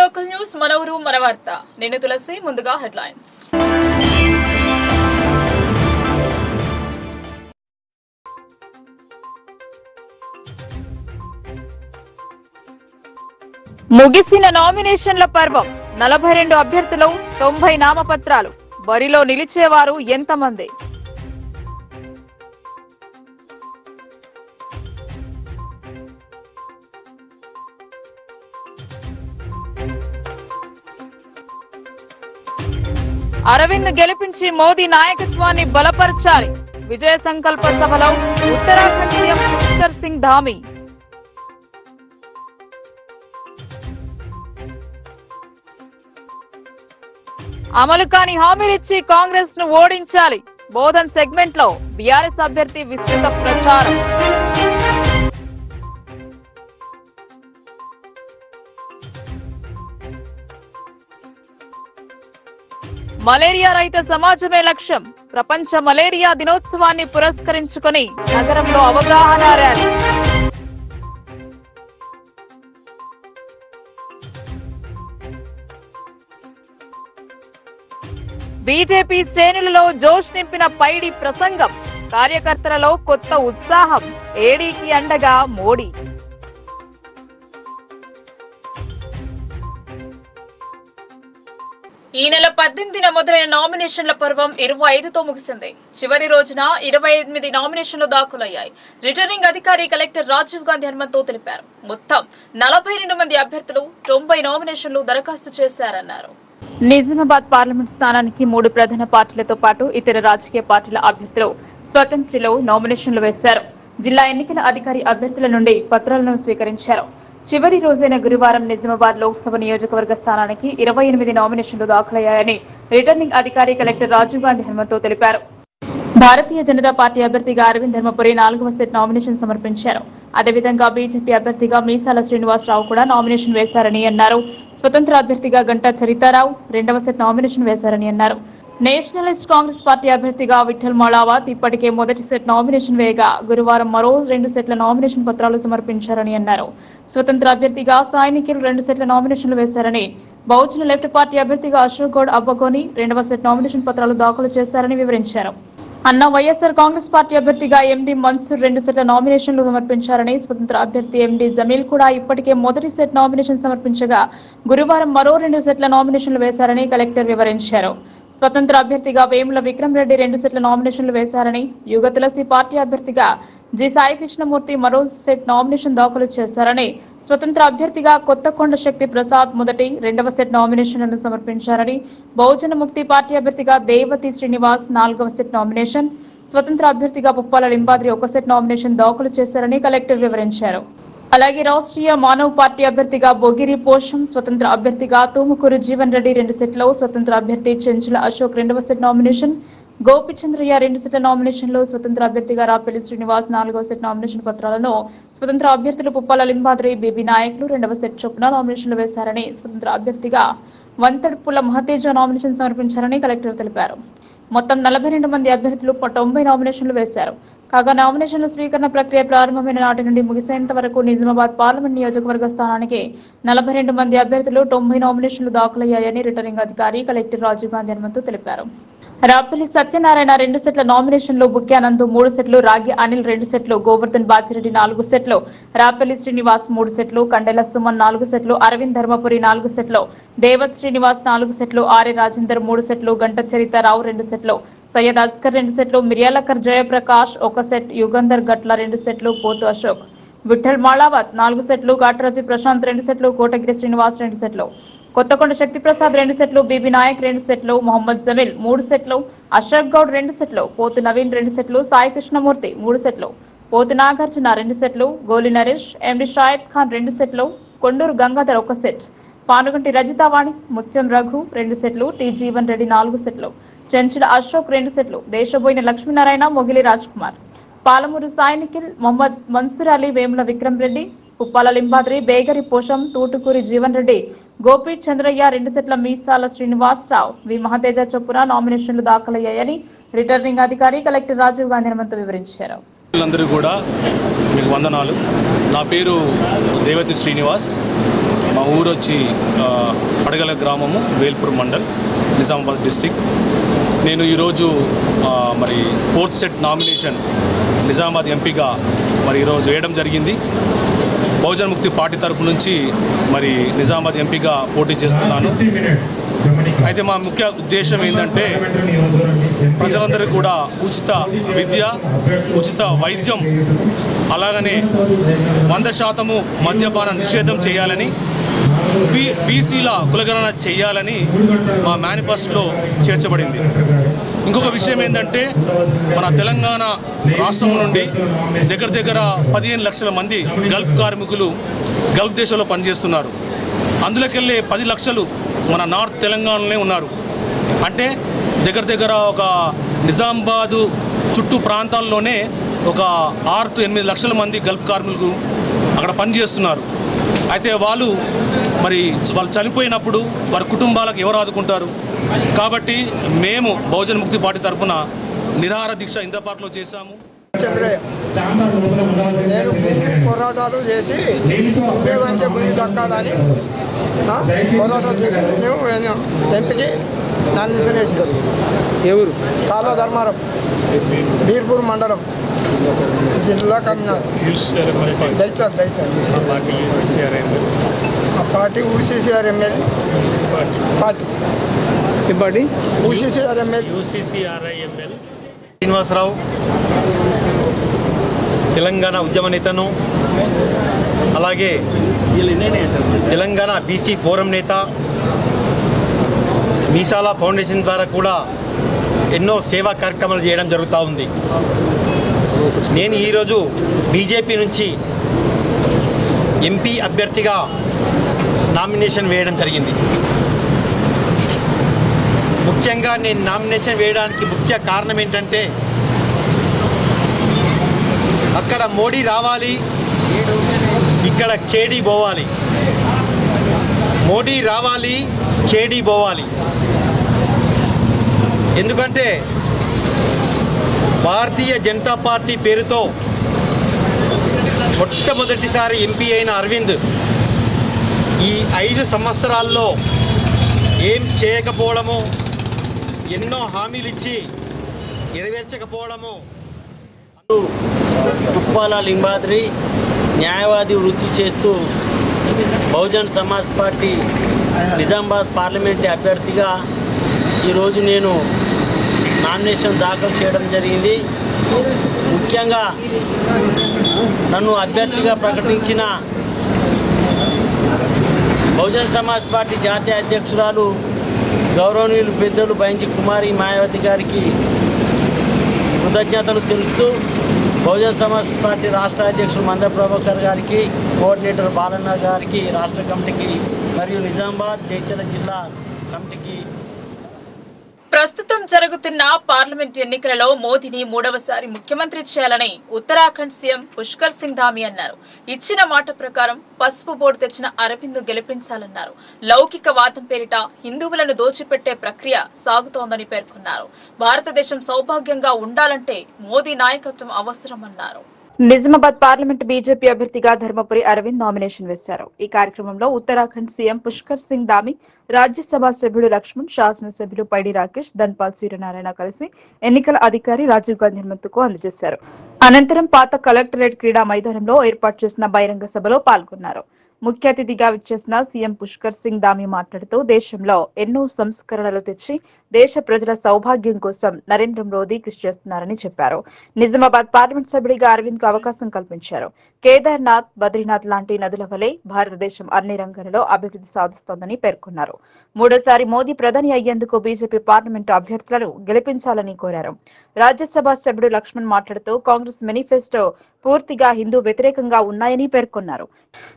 Local news మనవరు మన వార్త. నేను తులసి. ముందుగా హెడ్లైన్స్. ముగిసిన నామినేషన్ల పర్వం. 42 అభ్యర్థులు, 90 నామపత్రాలు. బరిలో నిలిచేవారు ఎంతమంది? అరవింద్ గెలిపించి మోదీ నాయకత్వాన్ని బలపరచాలి. విజయ సంకల్ప సభలో ఉత్తరాఖండ్ సీఎం పుష్కర్ సింగ్ ధామి. అమలు కాని హామీలిచ్చి కాంగ్రెస్ ను ఓడించాలి. బోధన్ సెగ్మెంట్ లో బీఆర్ఎస్ అభ్యర్థి విస్తృత ప్రచారం. మలేరియా రహిత సమాజమే లక్ష్యం. ప్రపంచ మలేరియా దినోత్సవాన్ని పురస్కరించుకుని నగరంలో అవగాహన ర్యాలీ. బీజేపీ శ్రేణులలో జోష్ నింపిన పైడి ప్రసంగం. కార్యకర్తలలో కొత్త ఉత్సాహం. ఏడీకి అండగా మోడీ. ఈ నెల 18న మొదలైన నామినేషన్ల పర్వం 25తో ముగిసింది. చివరి రోజున 28 నామినేషన్లు దాఖలయ్యాయి. రిటర్నింగ్ అధికారి కలెక్టర్ రాజీవ్ గాంధీ హనుమంతు తెలిపారు. మొత్తం 42 మంది అభ్యర్థులు 90 నామినేషన్లు దరఖాస్తు చేశారన్నారు. నిజామాబాద్ పార్లమెంట్ స్థానానికి 3 ప్రధాన పార్టీలతో పాటు ఇతర రాజకీయ పార్టీల అభ్యర్థులు స్వతంత్రులు నామినేషన్లు వేశారు. జిల్లా ఎన్నికల అధికారి అభ్యర్థుల నుండి పత్రాలను స్వీకరించారు. చివరి రోజైన గురువారం నిజామాబాద్ లోక్సభ నియోజకవర్గ స్థానానికి 28 నామినేషన్లు దాఖలయ్యాయని రిటర్నింగ్ అధికారి కలెక్టర్ రాజీవ్ గాంధీ హనుమంతు తెలిపారు. భారతీయ జనతా పార్టీ అభ్యర్థిగా అరవింద్ ధర్మపురి 4వ సెట్ నామినేషన్ సమర్పించారు. అదేవిధంగా బీజేపీ అభ్యర్థిగా మీసాల శ్రీనివాసరావు కూడా నామినేషన్ వేశారని అన్నారు. స్వతంత్ర అభ్యర్థిగా గంటా చరితారావు 2వ సెట్ నామినేషన్ వేశారని అన్నారు. నేషనలిస్ట్ కాంగ్రెస్ పార్టీ అభ్యర్థిగా విఠల్ మాళావత్ ఇప్పటికే మొదటి సెట్ నామినేషన్ వేయగా గురువారం మరో 2 సెట్ల నామినేషన్ పత్రాలు సమర్పించారని అన్నారు. స్వతంత్ర అభ్యర్థిగా సాయి నిఖిల్ 2 సెట్ల నామినేషన్లు వేశారని, బహుజన లెఫ్ట్ పార్టీ అభ్యర్థిగా అశోక్ గౌడ్ అబ్బగోని 2వ సెట్ నామినేషన్ పత్రాలు దాఖలు చేశారని వివరించారు. అన్న వైఎస్ఆర్ కాంగ్రెస్ పార్టీ అభ్యర్థిగా ఎండీ మన్సూర్ 2 సెట్ల నామినేషన్లు సమర్పించారని, స్వతంత్ర అభ్యర్థి ఎండీ జమీల్ కూడా ఇప్పటికే మొదటి సెట్ నామినేషన్ సమర్పించగా గురువారం మరో 2 సెట్ల నామినేషన్లు వేశారని కలెక్టర్ వివరించారు. స్వతంత్ర అభ్యర్థిగా వేముల విక్రమ్ రెడ్డి 2 సెట్ల నామినేషన్లు వేశారని, యుగ తులసి పార్టీ అభ్యర్థిగా జి సాయి కృష్ణమూర్తి మరో సెట్ నామినేషన్ దాఖలు చేశారని, స్వతంత్ర అభ్యర్థిగా కొత్తకొండ శక్తి ప్రసాద్ మొదటి 2వ సెట్ నామినేషన్లను సమర్పించారని, బహుజన ముక్తి పార్టీ అభ్యర్థిగా దేవతి శ్రీనివాస్ 4వ సెట్ నామినేషన్, స్వతంత్ర అభ్యర్థిగా పుప్పాల లింబాద్రి 1 సెట్ నామినేషన్ దాఖలు చేశారని కలెక్టర్ వివరించారు. అలాగే రాష్ట్రీయ మానవ్ పార్టీ అభ్యర్థిగా బొగిరి పోషం, స్వతంత్ర అభ్యర్థిగా తూముకూరు జీవన్ రెడ్డి 2 సెట్లు, స్వతంత్ర అభ్యర్థి చెంచుల అశోక్ 2వ సెట్ నామినేషన్, గోపిచంద్రయ్య 2 సెట్ల నామినేషన్లు, స్వతంత్ర అభ్యర్థిగా రాపెల్లి శ్రీనివాస్ 4వ సెట్ నామినేషన్ పత్రాలను, స్వతంత్ర అభ్యర్థులు పుప్పాల లింబాద్రి, బీబీ నాయకులు 2వ సెట్ చొప్పున నామినేషన్లు వేశారని, స్వతంత్ర అభ్యర్థిగా వంతడ్పుల మహతేజ నామినేషన్ సమర్పించారని కలెక్టర్ తెలిపారు. మొత్తం 42 మంది అభ్యర్థులు 90 నామినేషన్లు వేశారు. కాగా నామినేషన్ల స్వీకరణ ప్రక్రియ ప్రారంభమైన నాటి నుండి ముగిసేంత వరకు నిజామాబాద్ పార్లమెంట్ నియోజకవర్గ స్థానానికి 42 మంది అభ్యర్థులు 90 నామినేషన్లు దాఖలయ్యాయని రిటర్నింగ్ అధికారి కలెక్టర్ రాజీవ్ గాంధీ హనుమంతు తెలిపారు. రాపల్లి సత్యనారాయణ 2 సెట్ల నామినేషన్లు, బుక్యానంద్ 3 సెట్లు, రాగి అనిల్ 2 సెట్లు, గోవర్ధన్ బాచిరెడ్డి 4 సెట్లు, రాపల్లి శ్రీనివాస్ 3 సెట్లు, కండెల సుమన్ 4 సెట్లు, అరవింద్ ధర్మపురి 4 సెట్లు, దేవత్ శ్రీనివాస్ 4 సెట్లు, ఆర్య రాజేందర్ 3 సెట్లు, గంట చరితారావు 2 సెట్లు, సయ్యద్ అస్కర్ 2 సెట్లు, మిర్యాలకర్ జయప్రకాష్ 1 సెట్, యుగంధర్ గట్ల 2 సెట్లు, పోతు అశోక్, విఠల్ మాళావత్ 4 సెట్లు, కాటరాజు ప్రశాంత్ 2 సెట్లు, కోటగిరి శ్రీనివాస్ 2 సెట్లు, కొత్తకొండ శక్తి ప్రసాద్ 2 సెట్లు, బీబీ నాయక్ 2 సెట్లు, మొహమ్మద్ జమీల్ 3 సెట్లు, అశోక్ గౌడ్ 2 సెట్లు, పోతు నవీన్ 2 సెట్లు, సాయి కృష్ణమూర్తి 3 సెట్లు, పోతు నాగార్జున 2 సెట్లు, గోలి నరేష్, ఎండి షాయద్ ఖాన్ 2 సెట్లు, కొండూరు గంగాధర్ 1 సెట్, పానుగంటి రజితావాణి, ముత్యం రఘు 2 సెట్లు, టి జీవన్ రెడ్డి 4 సెట్లు, చెంచుల అశోక్ 2 సెట్లు, దేశబోయిన లక్ష్మీనారాయణ, మొగిలి రాజ్ కుమార్, పాలమూరు సాయి నిఖిల్, మొహమ్మద్ మన్సూర్ అలీ, వేముల విక్రమ్ రెడ్డి, పుప్పాల లింబాద్రి, బేగరి పోషం, తూటుకూరి జీవన్ రెడ్డి, గోపి చంద్రయ్య 2 సెట్ల, మీసాల శ్రీనివాసరావు, వి మహతేజ చొప్పున నామినేషన్లు దాఖలయ్యాయని రిటర్నింగ్ అధికారి కలెక్టర్ రాజీవ్ గాంధీ హనుమంతు వివరించారు. అందరూ కూడా మీకు వందనాలు. నా పేరు దేవతి శ్రీనివాస్. మా ఊరు వచ్చి పడగల గ్రామము, వేల్పూర్ మండల్, నిజామాబాద్ డిస్టిక్. నేను ఈరోజు మరి 4th సెట్ నామినేషన్ నిజామాబాద్ ఎంపీగా మరి ఈరోజు వేయడం జరిగింది. బహుజన్ ముక్తి పార్టీ తరపు నుంచి మరి నిజామాబాద్ ఎంపీగా పోటీ చేస్తున్నాను. అయితే మా ముఖ్య ఉద్దేశం ఏంటంటే ప్రజలందరికీ కూడా ఉచిత విద్య, ఉచిత వైద్యం, అలాగనే 100% మద్యపాన నిషేధం చేయాలని, బీసీల కులగణన చేయాలని మా మేనిఫెస్టోలో చేర్చబడింది. ఇంకొక విషయం ఏంటంటే మన తెలంగాణ రాష్ట్రం నుండి దగ్గర 15 లక్షల మంది గల్ఫ్ కార్మికులు గల్ఫ్ దేశంలో పనిచేస్తున్నారు. అందులోకెళ్ళి 10 లక్షలు మన నార్త్ తెలంగాణలోనే ఉన్నారు. అంటే దగ్గర ఒక నిజామాబాదు చుట్టూ ప్రాంతాల్లోనే ఒక 6 to 8 లక్షల మంది గల్ఫ్ కార్మికులు అక్కడ పనిచేస్తున్నారు. అయితే వాళ్ళు చనిపోయినప్పుడు వారి కుటుంబాలకు ఎవరు ఆదుకుంటారు? కాబట్టి మేము బహుజన్ ముక్తి పార్టీ తరఫున నిరాహార దీక్ష ఇంతపాటులో చేశాము. చంద్రయ్య, నేను భూమి పోరాటాలు చేసి ఉండేవానికి భూమి దక్కాలని పోరాటాలు చేసి నేను ఎంపీకి నామినేషన్ వేసాను. ఎవరు? తాళ్ళ ధర్మారం, బీర్పూర్ మండలం, జిల్లా కమిషనర్, దైచార్. ఆ party UCCR MLA party UCCR MLA Srinivasarao, Telangana ఉద్యమ నేతను, అలాగే తెలంగాణ బీసీ ఫోరం నేత, మీసాల ఫౌండేషన్ ద్వారా కూడా ఎన్నో సేవా కార్యక్రమాలు చేయడం జరుగుతూ ఉంది. నేను ఈరోజు బీజేపీ నుంచి ఎంపీ అభ్యర్థిగా నామినేషన్ వేయడం జరిగింది. ముఖ్యంగా నేను నామినేషన్ వేయడానికి ముఖ్య కారణం ఏంటంటే అక్కడ మోడీ రావాలి, ఇక్కడ కేడీ పోవాలి. మోడీ రావాలి, కేడీ పోవాలి. ఎందుకంటే భారతీయ జనతా పార్టీ పేరుతో మొట్టమొదటిసారి ఎంపీ అయిన అరవింద్ ఈ 5 సంవత్సరాల్లో ఏం చేయకపోవడము, ఎన్నో హామీలు ఇచ్చి నెరవేర్చకపోవడము. ఉప్పాల లింబాద్రి న్యాయవాది వృత్తి చేస్తూ బహుజన్ సమాజ్ పార్టీ నిజామాబాద్ పార్లమెంటు అభ్యర్థిగా ఈరోజు నేను నామినేషన్ దాఖలు చేయడం జరిగింది. ముఖ్యంగా నన్ను అభ్యర్థిగా ప్రకటించిన బహుజన్ సమాజ్ పార్టీ జాతీయ అధ్యక్షురాలు గౌరవనీయులు పెద్దలు బైంజీ కుమారి మాయావతి గారికి కృతజ్ఞతలు తెలుపుతూ బహుజన్ సమాజ్ పార్టీ రాష్ట్ర అధ్యక్షుడు మంద ప్రభాకర్ గారికి, కోఆర్డినేటర్ బాలన్న గారికి, రాష్ట్ర కమిటీకి మరియు నిజామాబాద్ జైత్యాల జిల్లా కమిటీకి. ప్రస్తుతం జరుగుతున్న పార్లమెంట్ ఎన్నికలలో మోదీని 3వసారి ముఖ్యమంత్రి చేయాలని ఉత్తరాఖండ్ సీఎం పుష్కర్ సింగ్ ధామీ అన్నారు. ఇచ్చిన మాట ప్రకారం పసుపు బోర్డు తెచ్చిన అరవింద్ గెలిపించాలన్నారు. లౌకికవాదం పేరిట హిందువులను దోచిపెట్టే ప్రక్రియ సాగుతోందని పేర్కొన్నారు. భారతదేశం సౌభాగ్యంగా ఉండాలంటే మోదీ నాయకత్వం అవసరమన్నారు. నిజామాబాద్ పార్లమెంట్ బీజేపీ అభ్యర్థిగా ధర్మపురి అరవింద్ నామినేషన్ వేశారు. ఈ కార్యక్రమంలో ఉత్తరాఖండ్ సీఎం పుష్కర్ సింగ్ ధామీ, రాజ్యసభ సభ్యుడు లక్ష్మణ్, శాసనసభ్యులు పైడి రాకేష్, ధన్పాల్ సూర్యనారాయణ కలిసి ఎన్నికల అధికారి రాజీవ్ గాంధీ హనుమంతుకు అందజేశారు. అనంతరం పాత కలెక్టరేట్ క్రీడా మైదానంలో ఏర్పాటు చేసిన బహిరంగ సభలో పాల్గొన్నారు. ముఖ్య అతిథిగా విచ్చేసిన సీఎం పుష్కర్ సింగ్ ధామీ మాట్లాడుతూ దేశంలో ఎన్నో సంస్కరణలు తెచ్చి దేశ ప్రజల సౌభాగ్యం కోసం నరేంద్ర మోదీ కృషి చేస్తున్నారని చెప్పారు. నిజామాబాద్ పార్లమెంట్ సభ్యుడిగా అరవింద్ కు అవకాశం కల్పించారు. కేదార్నాథ్, బద్రీనాథ్ లాంటి నదుల వలె భారతదేశం అన్ని రంగాలలో అభివృద్ధి సాధిస్తోందని పేర్కొన్నారు. 3వసారి మోదీ ప్రధాని అయ్యేందుకు బీజేపీ పార్లమెంటు అభ్యర్థులను గెలిపించాలని కోరారు. రాజ్యసభ సభ్యుడు లక్ష్మణ్ మాట్లాడుతూ కాంగ్రెస్ మేనిఫెస్టో పూర్తిగా హిందూ వ్యతిరేకంగా ఉన్నాయని పేర్కొన్నారు.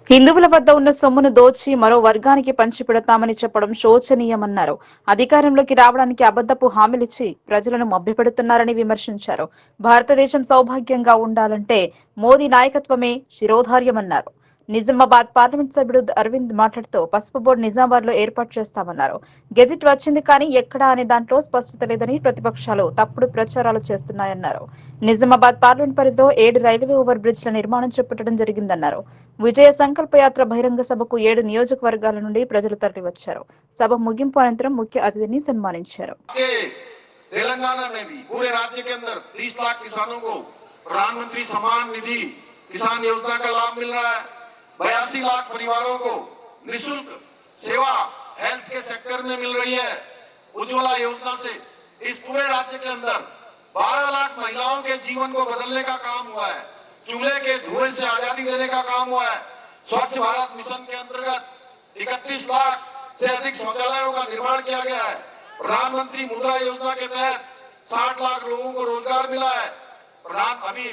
హిందువుల వద్ద ఉన్న సొమ్మును దోచి మరో వర్గానికి పంచిపెడతామని చెప్పడం శోచనీయమన్నారు. అధికారంలోకి రావడానికి అబద్ధపు హామీలిచ్చి ప్రజలను మభ్యపెడుతున్నారని విమర్శించారు. భారతదేశం సౌభాగ్యంగా ఉండాలంటే మోదీ నాయకత్వమే శిరోధార్యమన్నారు. నిజామాబాద్ పార్లమెంట్ సభ్యుడు అరవింద్ మాట్లాడుతూ పసుపు బోర్డు నిజామాబాద్ లో ఏర్పాటు చేస్తామన్నారు. గెజిట్ వచ్చింది కానీ ఎక్కడా అనే దాంట్లో స్పష్టత లేదని ప్రతిపక్షాలు తప్పుడు ప్రచారాలు చేస్తున్నాయన్నారు. నిజామాబాద్ పార్లమెంట్ పరిధిలో 7 రైల్వే ఓవర్ బ్రిడ్జ్ల నిర్మాణం చేపట్టడం జరిగిందన్నారు. విజయ సంకల్ప యాత్ర బహిరంగ సభకు 7 నియోజకవర్గాల నుండి ప్రజలు తరలివచ్చారు. సభ ముగింపు అనంతరం ముఖ్య అతిథిని సన్మానించారు. तेलंगाना में भी पूरे राज्य के अंदर 30 लाख किसानों को प्रधानमंत्री सम्मान निधि किसान योजना का लाभ मिल रहा है। 82 लाख परिवारों को निःशुल्क सेवा हेल्थ के सेक्टर में मिल रही है। उज्ज्वला योजना से इस पूरे राज्य के अंदर 12 लाख महिलाओं के जीवन को बदलने का काम हुआ है। चूल्हे के धुएं से आजादी देने का काम हुआ है। स्वच्छ भारत मिशन के अंतर्गत 31 लाख से अधिक शौचालयों का निर्माण किया गया है। प्रधानमंत्री मुद्रा योजना के तहत 60 लाख लोगों को रोजगार मिला है। अभी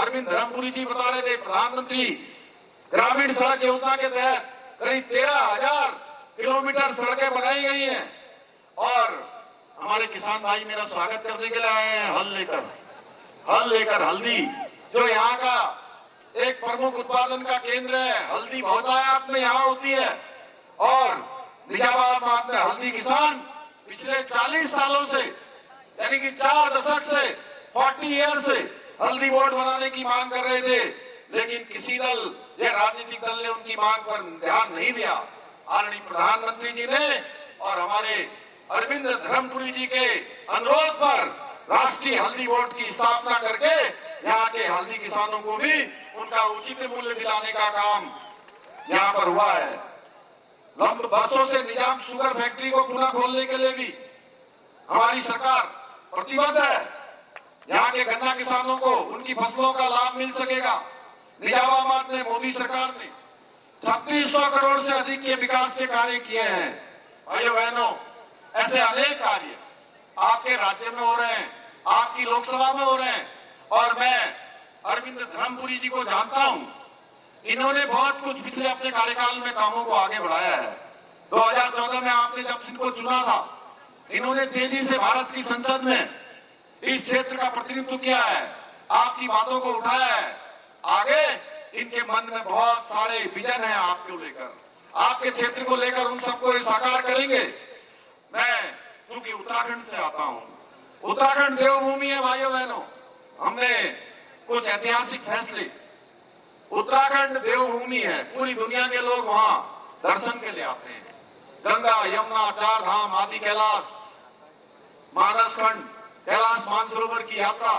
अरविंद धर्मपुरी जी बता रहे थे, प्रधानमंत्री ग्रामीण सड़क योजना के तहत करीब 13,000 किलोमीटर सड़कें बनाई गई हैं। और हमारे किसान भाई मेरा स्वागत करने के लिए आए हैं हल लेकर हल्दी जो यहाँ का एक प्रमुख उत्पादन का केंद्र है। हल्दी बहुतायत में यहाँ होती है और निजामाबाद में हल्दी किसान पिछले 40 सालों से यानी कि 4 दशक से 40 ईयर से हल्दी बोर्ड बनाने की मांग कर रहे थे, लेकिन किसी दल या राजनीतिक दल ने उनकी मांग पर ध्यान नहीं दिया। आदरणीय प्रधानमंत्री जी ने और हमारे अरविंद धर्मपुरी जी के अनुरोध पर राष्ट्रीय हल्दी बोर्ड की स्थापना करके यहाँ के हल्दी किसानों को भी उनका उचित मूल्य दिलाने का काम यहाँ पर हुआ है। लंबे वर्षों से निजाम शुगर फैक्ट्री को पुनः खोलने के लिए भी हमारी सरकार प्रतिबद्ध है। यहाँ के गन्ना किसानों को उनकी फसलों का लाभ मिल सकेगा। निजामाबाद में मोदी सरकार ने 3600 करोड़ से अधिक के विकास के कार्य किए हैं। भाइयों बहनों, ऐसे अनेक कार्य आपके राज्य में हो रहे हैं, आपकी लोकसभा में हो रहे हैं और मैं अरविंद धर्मपुरी जी को जानता हूं। इन्होंने बहुत कुछ पिछले अपने कार्यकाल में कामों को आगे बढ़ाया है। 2014 में आपने जब इनको चुना था, इन्होंने तेजी से भारत की संसद में इस क्षेत्र का प्रतिनिधित्व किया है, आपकी बातों को उठाया है। आगे इनके मन में बहुत सारे विजन है आपको लेकर, आपके क्षेत्र को लेकर, उन सबको ये साकार करेंगे। मैं चूंकि उत्तराखंड से आता हूं, उत्तराखंड देवभूमि है भाइयों बहनों। हमने कुछ ऐतिहासिक फैसले, उत्तराखंड देवभूमि है, पूरी दुनिया के लोग वहां दर्शन के लिए आते हैं। गंगा यमुना 4 धाम आदि कैलाश मानसखंड कैलाश मानसरोवर की यात्रा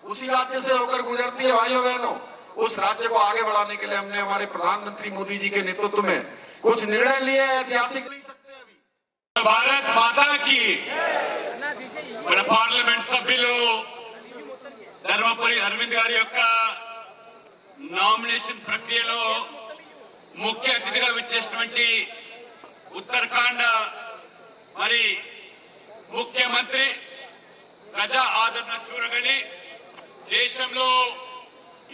उसी राज्य से होकर गुजरती है। भाइयों बहनों, उस राज्य को आगे बढ़ाने के लिए हमने हमारे प्रधानमंत्री मोदी जी के नेतृत्व में कुछ निर्णय लिए ऐतिहासिक नहीं सकते। अभी भारत माता की మన పార్లమెంట్ సభ్యులు ధర్మపురి అరవింద్ గారి యొక్క నామినేషన్ ప్రక్రియలో ముఖ్య అతిథిగా విచ్చేసినటువంటి ఉత్తరాఖండ్ మరి ముఖ్యమంత్రి ప్రజా ఆదరణ చూరగని దేశంలో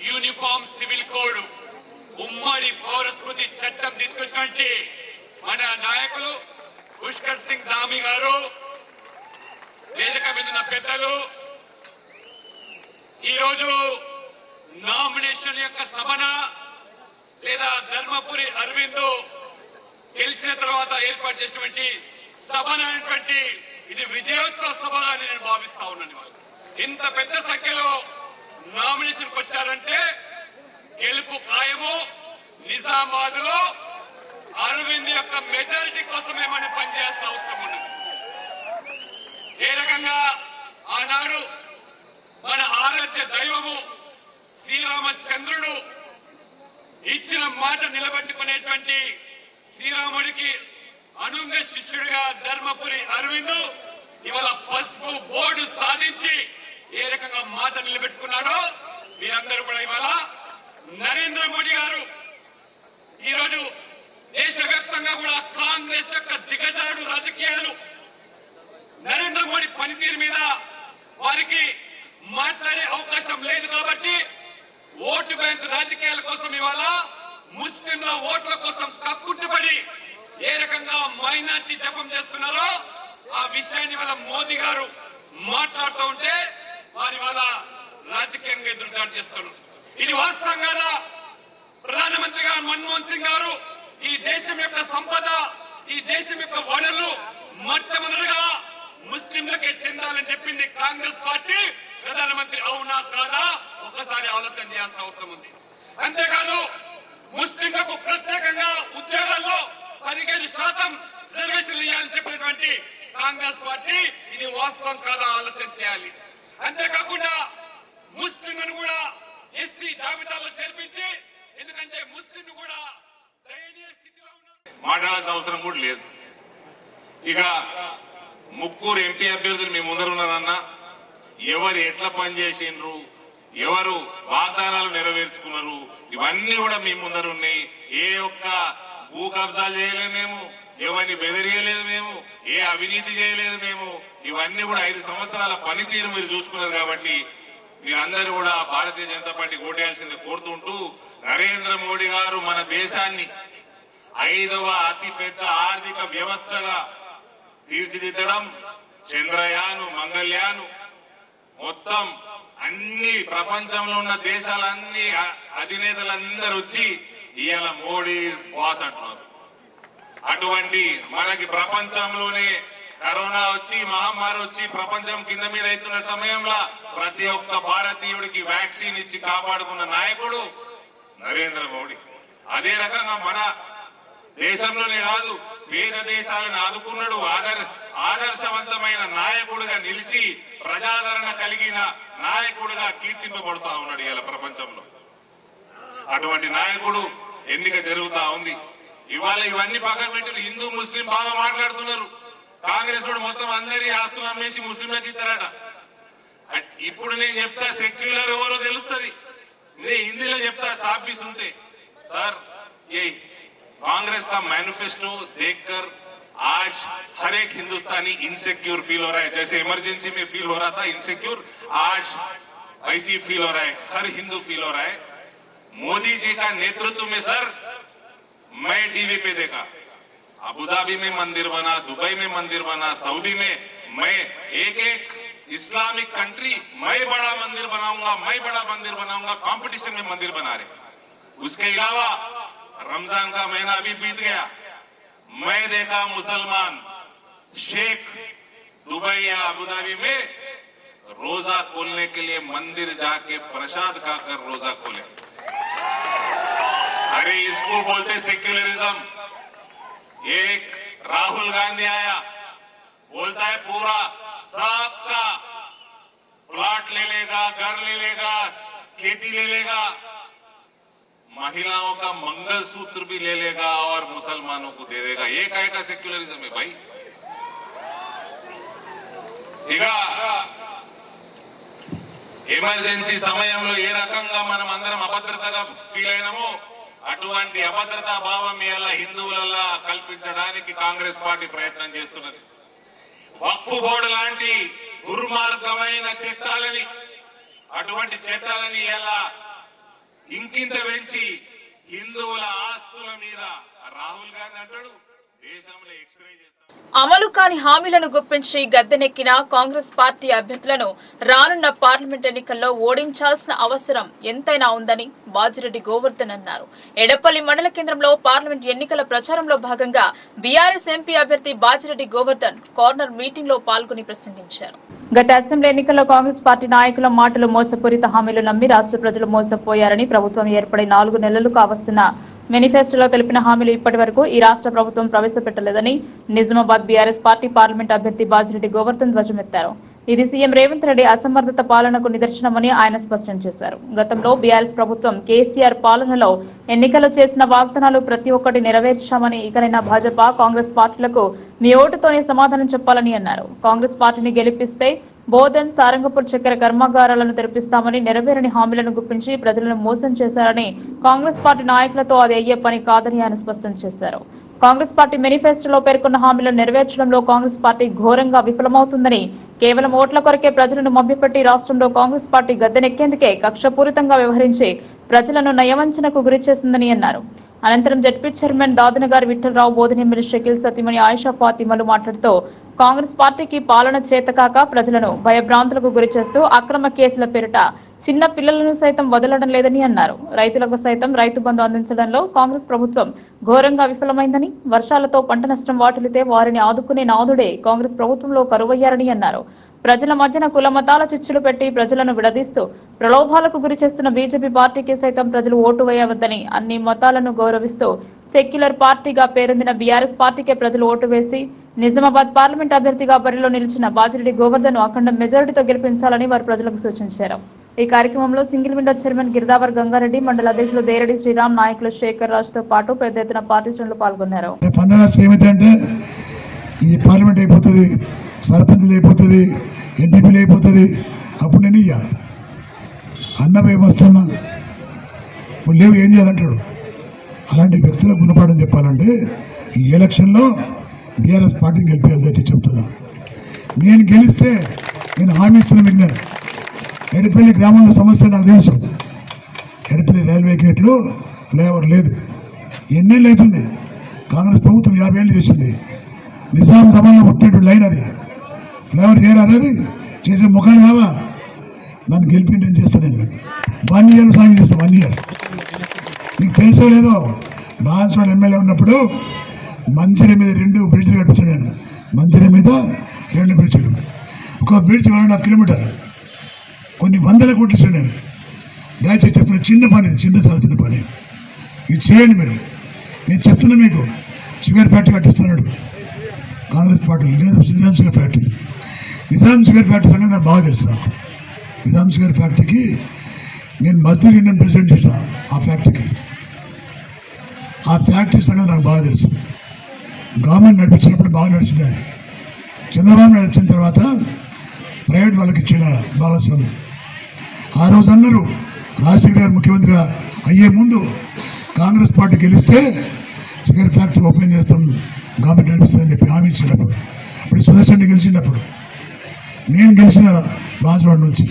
యూనిఫామ్ సివిల్ కోడ్ ఉమ్మడి పౌరస్మృతి చట్టం తీసుకొచ్చినటువంటి మన నాయకులు పుష్కర్ సింగ్ ధామి గారు, వేదిక మీద ఉన్న పెద్దలు, ఈరోజు నామినేషన్ యొక్క సభన లేదా ధర్మపురి అరవింద్ గెలిచిన తర్వాత ఏర్పాటు చేసినటువంటి సభన అనేటువంటి ఇది విజయోత్సవ సభగా నేను భావిస్తా ఉన్నాను. ఇంత పెద్ద సంఖ్యలో నామినేషన్కి వచ్చారంటే గెలుపు ఖాయము. నిజామాబాద్ లో అరవింద్ యొక్క మెజారిటీ కోసమే మనం పనిచేయాల్సిన అవసరం ఉన్నది. ఏ రకంగా ఆనాడు మన ఆరాధ్య దైవము శ్రీరామచంద్రుడు ఇచ్చిన మాట నిలబెట్టుకునేటువంటి శ్రీరాముడికి అనుంగ శిష్యుడిగా ధర్మపురి అరవింద్ ఇవాళ పసుపు బోర్డు సాధించి ఏ రకంగా మాట నిలబెట్టుకున్నాడో మీరందరూ కూడా ఇవాళ నరేంద్ర మోడీ గారు ఈరోజు దేశవ్యాప్తంగా కూడా కాంగ్రెస్ యొక్క దిగజారుడు రాజకీయాలు నరేంద్ర మోడీ పనితీరు మీద వారికి మాట్లాడే అవకాశం లేదు కాబట్టి ఓటు బ్యాంకు రాజకీయాల కోసం ఇవాళ ముస్లింల ఓట్ల కోసం కక్కుట్టుబడి ఏ రకంగా మైనార్టీ జపం చేస్తున్నారో ఆ విషయాన్ని వాళ్ళ మోదీ గారు మాట్లాడుతూ ఉంటే వారి వాళ్ళ రాజకీయంగా ఎదురుదాడి చేస్తున్నారు. ఇది వాస్తవంగా ప్రధానమంత్రిగా మన్మోహన్ సింగ్ గారు ఈ దేశం యొక్క సంపద, ఈ దేశం యొక్క వనరులు మొట్టమొదటిగా ముస్లింలకే చెందాలని చెప్పింది కాంగ్రెస్ పార్టీ. ప్రధానమంత్రి అవునా కాదా ఒకసారి ఆలోచన చేయాల్సిన అవసరం ఉంది. అంతేకాదు ముస్లింలకు ప్రత్యేకంగా ఉద్యోగాల్లో 15% రిజర్వేషన్లు ఇవ్వాలని చెప్పినటువంటి కాంగ్రెస్ పార్టీ ఇది వాస్తవం కాదా ఆలోచన చేయాలి. అంతేకాకుండా ముస్లింలను కూడా ఎస్సీ జాబితాలో చేర్పించి, ఎందుకంటే ముస్లింలు కూడా దయనీయ స్థితిలో ఉన్నారు, మాట్లాడాల్సిన అవసరం కూడా లేదు. ఇక ముగ్గురు ఎంపీ అభ్యర్థులు మీ ముందర ఉన్నారన్నా, ఎవరు ఎట్లా పనిచేసిండ్రు, ఎవరు వాగ్దానాలు నెరవేర్చుకున్నారు, ఇవన్నీ కూడా మీ ముందర ఉన్నాయి. ఏ ఒక్క భూ కబ్జాలు చేయలేదు మేము, ఎవరిని బెదిరియలేదు మేము, ఏ అవినీతి చేయలేదు మేము. ఇవన్నీ కూడా 5 సంవత్సరాల పనితీరు మీరు చూసుకున్నారు. కాబట్టి మీరందరూ కూడా భారతీయ జనతా పార్టీ ఓటేయాల్సింది కోరుతుంటూ, నరేంద్ర మోడీ గారు మన దేశాన్ని 5వ అతిపెద్ద ఆర్థిక వ్యవస్థగా తీర్చిదిద్దడం, చంద్రయాను, మంగళయాను మొత్తం అన్ని ప్రపంచంలో ఉన్న దేశాలన్నీ అధినేతలందరూ వచ్చి ఇవాళ మోడీ బాస్ అంటున్నారు. అటువంటి మనకి ప్రపంచంలోనే కరోనా వచ్చి, మహమ్మారి వచ్చి ప్రపంచం కింద మీద అవుతున్న సమయంలో ప్రతి ఒక్క భారతీయుడికి వ్యాక్సిన్ ఇచ్చి కాపాడుకున్న నాయకుడు నరేంద్ర మోడీ. అదే రకంగా మన దేశంలోనే కాదు, పేద దేశాలను ఆదుకున్నాడు. ఆదర్శవంతమైన నాయకుడిగా నిలిచి ప్రజాదరణ కలిగిన నాయకుడిగా కీర్తింపబడుతా ఉన్నాడు ఇవాళ ప్రపంచంలో. అటువంటి నాయకుడు ఎన్నిక జరుగుతా ఉంది. ఇవాళ ఇవన్నీ పక్కన పెట్టి హిందూ ముస్లిం బాగా మాట్లాడుతున్నారు. కాంగ్రెస్ వాడు మొత్తం అందరి ఆస్తులు అమ్మేసి ముస్లింలకు ఇస్తారట. ఇప్పుడు నేను చెప్తా సెక్యులర్ ఎవరో తెలుస్తుంది. నేను హిందీలో చెప్తా, సాఫీస్ ఉంటే सर ये कांग्रेस का मैनिफेस्टो देखकर आज हर एक हिंदुस्तानी इनसिक्योर फील हो रहा है। जैसे इमरजेंसी में फील हो रहा था इनसिक्योर, आज ऐसी फील हो रहा है, हर हिंदू फील हो रहा है। मोदी जी का नेतृत्व में सर मैं टीवी पे देखा, अबू धाबी में मंदिर बना, दुबई में मंदिर बना, सऊदी में, मैं एक एक इस्लामिक कंट्री मैं बड़ा मंदिर बनाऊंगा, मैं बड़ा मंदिर बनाऊंगा, कंपटीशन में मंदिर बना रहे। उसके अलावा रमजान का महीना अभी बीत गया, मैं देखा मुसलमान शेख दुबई या अबू धाबी में रोजा खोलने के लिए मंदिर जाके प्रसाद खाकर रोजा खोले। अरे इसको बोलते सेक्युलरिज्म। एक राहुल गांधी आया, बोलता है पूरा सबका प्लॉट ले लेगा, घर ले लेगा, खेती ले लेगा, महिलाओं का मंगलसूत्र भी ले लेगा और मुसलमानों को दे देगा। ये काय का सेक्युलरिज्म है भाई? ఇక ఎమర్జెన్సీ సమయంలో ఏ రకంగా మనం అందరం అభద్రతగా ఫీల్ అయినామో అటువంటి అభద్రతా భావం ఇలా హిందువులలో కల్పించడానికి కాంగ్రెస్ పార్టీ ప్రయత్నం చేస్తున్నది। వక్ఫ్ బోర్డు లాంటి దుర్మార్గమైన చట్టాలని, అటువంటి చట్టాలని ఇలా ఇంకింత పెంచి హిందువుల ఆస్తుల మీద రాహుల్ గాంధీ అంటాడు దేశంలో ఎక్స్రే చేస్తాడు। అమలు కాని హామీలను గుప్పించి గద్దెనెక్కిన కాంగ్రెస్ పార్టీ అభ్యర్థులను రానున్న పార్లమెంట్ ఎన్నికల్లో ఓడించాల్సిన అవసరం ఎంతైనా ఉందని బాజిరెడ్డి గోవర్ధన్ అన్నారు। ఎడపల్లి మండల కేంద్రంలో పార్లమెంట్ ఎన్నికల ప్రచారంలో భాగంగా బీఆర్ఎస్ ఎంపీ అభ్యర్థి బాజిరెడ్డి గోవర్ధన్ కార్నర్ మీటింగ్ లో పాల్గొని ప్రసంగించారు। గత అసెంబ్లీ ఎన్నికల్లో కాంగ్రెస్ పార్టీ నాయకుల మాటలు మోసపూరిత హామీలు నమ్మి రాష్ట్ర ప్రజలు మోసపోయారని, ప్రభుత్వం ఏర్పడి 4 నెలలు కావస్తున్న మేనిఫెస్టోలో తెలిపిన హామీలు ఇప్పటి వరకు ఈ రాష్ట్ర ప్రభుత్వం ప్రవేశపెట్టలేదని నిజామాబాద్ బీఆర్ఎస్ పార్టీ పార్లమెంట్ అభ్యర్థి బాజిరెడ్డి గోవర్ధన్ ధ్వజమెత్తారు। ఇది సీఎం రేవంత్ రెడ్డి అసమర్థత పాలనకు నిదర్శనమని ఆయన స్పష్టం చేశారు। గతంలో బీఆర్ఎస్ ప్రభుత్వం కేసీఆర్ పాలనలో ఎన్నికలు చేసిన వాగ్దానాలు ప్రతి ఒక్కటి నెరవేర్చామని, ఇకనైనా భాజపా కాంగ్రెస్ పార్టీలకు మీ ఓటుతోనే సమాధానం చెప్పాలని అన్నారు। కాంగ్రెస్ పార్టీని గెలిపిస్తే బోధన్, సారంగపూర్ చక్కెర కర్మాగారాలను తెరిపిస్తామని నెరవేరని హామీలను గుప్పించి ప్రజలను మోసం చేశారని, కాంగ్రెస్ పార్టీ నాయకులతో అది అయ్యే పని కాదని ఆయన స్పష్టం చేశారు। కాంగ్రెస్ పార్టీ మేనిఫెస్టోలో పేర్కొన్న హామీలను నెరవేర్చడంలో కాంగ్రెస్ పార్టీ ఘోరంగా విఫలమవుతుందని, కేవలం ఓట్ల కొరకే ప్రజలను మభ్యపెట్టి రాష్ట్రంలో కాంగ్రెస్ పార్టీ గద్దెనెక్కేందుకే కక్షపూరితంగా వ్యవహరించి ప్రజలను నయవంచనకు గురి చేసిందని అన్నారు। అనంతరం జడ్పీ చైర్మన్ దాదనగారి విఠలరావు, బోధినెమ్మెల్యే షకీల్, సతీమణి ఆయిషా ఫాతిమాలు మాట్లాడుతూ కాంగ్రెస్ పార్టీకి పాలన చేతకాక ప్రజలను భయభ్రాంతులకు గురిచేస్తూ అక్రమ కేసుల పేరిట చిన్న పిల్లలను సైతం వదలడం లేదని అన్నారు. రైతులకు సైతం రైతు బంధు అందించడంలో కాంగ్రెస్ ప్రభుత్వం ఘోరంగా విఫలమైందని, వర్షాలతో పంట నష్టం వాటిల్లితే వారిని ఆదుకునే నాదుడే కాంగ్రెస్ ప్రభుత్వంలో కరువయ్యారని అన్నారు. ప్రజల మధ్యన కుల మతాల చిచ్చులు పెట్టి ప్రజలను విడదీస్తూ ప్రలోభాలకు గురి చేస్తున్న బీజేపీ పార్టీకి సైతం ప్రజలు ఓటు వేయవద్దని, అన్ని మతాలను గౌరవిస్తూ సెక్యులర్ పార్టీగా పేరొందిన బీఆర్ఎస్ పార్టీకే ప్రజలు ఓటు వేసి నిజామాబాద్ పార్లమెంట్ అభ్యర్థిగా బరిలో నిలిచిన బాజిరెడ్డి గోవర్ధన్ అఖండ మెజారిటీతో గెలిపించాలని వారు ప్రజలకు సూచించారు. ఈ కార్యక్రమంలో single window chairman girdawar Gangareddy, మండల అధ్యక్షులు దేరెడ్డి శ్రీరామ్, నాయకులు శేఖర్ రాజ్తో పాటు పెద్ద ఎత్తున పార్టీ శ్రేణులు పాల్గొన్నారు. ఈ పార్లమెంట్ అయిపోతుంది, సర్పంచ్లు అయిపోతుంది, ఎంపీపీలు అయిపోతుంది, అప్పుడు నేను ఇయ్యా అన్నపై వస్తున్నా లేవు ఏం చేయాలంటాడు. అలాంటి వ్యక్తులకు గుణపాఠం చెప్పాలంటే ఈ ఎలక్షన్లో బీఆర్ఎస్ పార్టీని గెలిపేయాలి చెప్తున్నా. నేను గెలిస్తే నేను హామీ ఇస్తున్నా మీకు. నేను ఎడపల్లి గ్రామంలో సమస్య నాకు తెలుసు. ఎడపల్లి రైల్వే గేట్లో ఫ్లైఓవర్ లేదు. ఎన్నేళ్ళు అవుతుంది, కాంగ్రెస్ ప్రభుత్వం 50 ఏళ్ళు చేసింది. నిజాం సభలో పుట్టినటువంటి లైన్ అది. ఫ్లైఓవర్ చేయరాదు, అది చేసే ముఖాలు కావా. నన్ను గెలిపి నేను చేస్తాను. నేను 1 ఇయర్ సాయం చేస్తాను. 1 ఇయర్ నీకు తెలుసో లేదో, బాన్స్వాడ ఎమ్మెల్యే ఉన్నప్పుడు మంచిర్యాల మీద 2 బ్రిడ్జ్లు కట్టించాను నేను. మంచిర్యాల మీద 2 బ్రిడ్జ్లు, ఒక బ్రిడ్జ్ 1.5 కిలోమీటర్, కొన్ని వందల కోట్లు ఇచ్చాను నేను. దయచేసి చెప్తున్నా, చిన్న పని, చాలా చిన్న పని. ఇది చేయండి మీరు. నేను చెప్తున్నా మీకు. షుగర్ ఫ్యాక్టరీ కట్టిస్తున్నాడు Congress party, Nizam sugar factory. Nizam sugar factory సంగతి నాకు బాగా తెలుసు. నాకు నిజాం షుగర్ ఫ్యాక్టరీకి నేను మజ్దూర్ యూనియన్ ప్రెసిడెంట్ చేసిన. ఆ ఫ్యాక్టరీ సంగతి నాకు బాగా తెలుసు. గవర్నమెంట్ నడిపించినప్పుడు బాగా నడిచింది. చంద్రబాబు నాయుడు వచ్చిన తర్వాత ప్రైవేట్ వాళ్ళకి ఇచ్చిన భాగస్వామ్యం. ఆ రోజు అన్నారు, రాజశేఖర్ గారు ముఖ్యమంత్రిగా అయ్యే ముందు కాంగ్రెస్ పార్టీ గెలిస్తే షుగర్ ఫ్యాక్టరీ ఓపెన్ చేస్తాం, గవర్నమెంట్ నడిపిస్తుందని చెప్పి హామీ ఇచ్చినప్పుడు, ఇప్పుడు సుదర్శన్ గెలిచినప్పుడు, నేను గెలిచిన బాన్స్వాడ నుంచి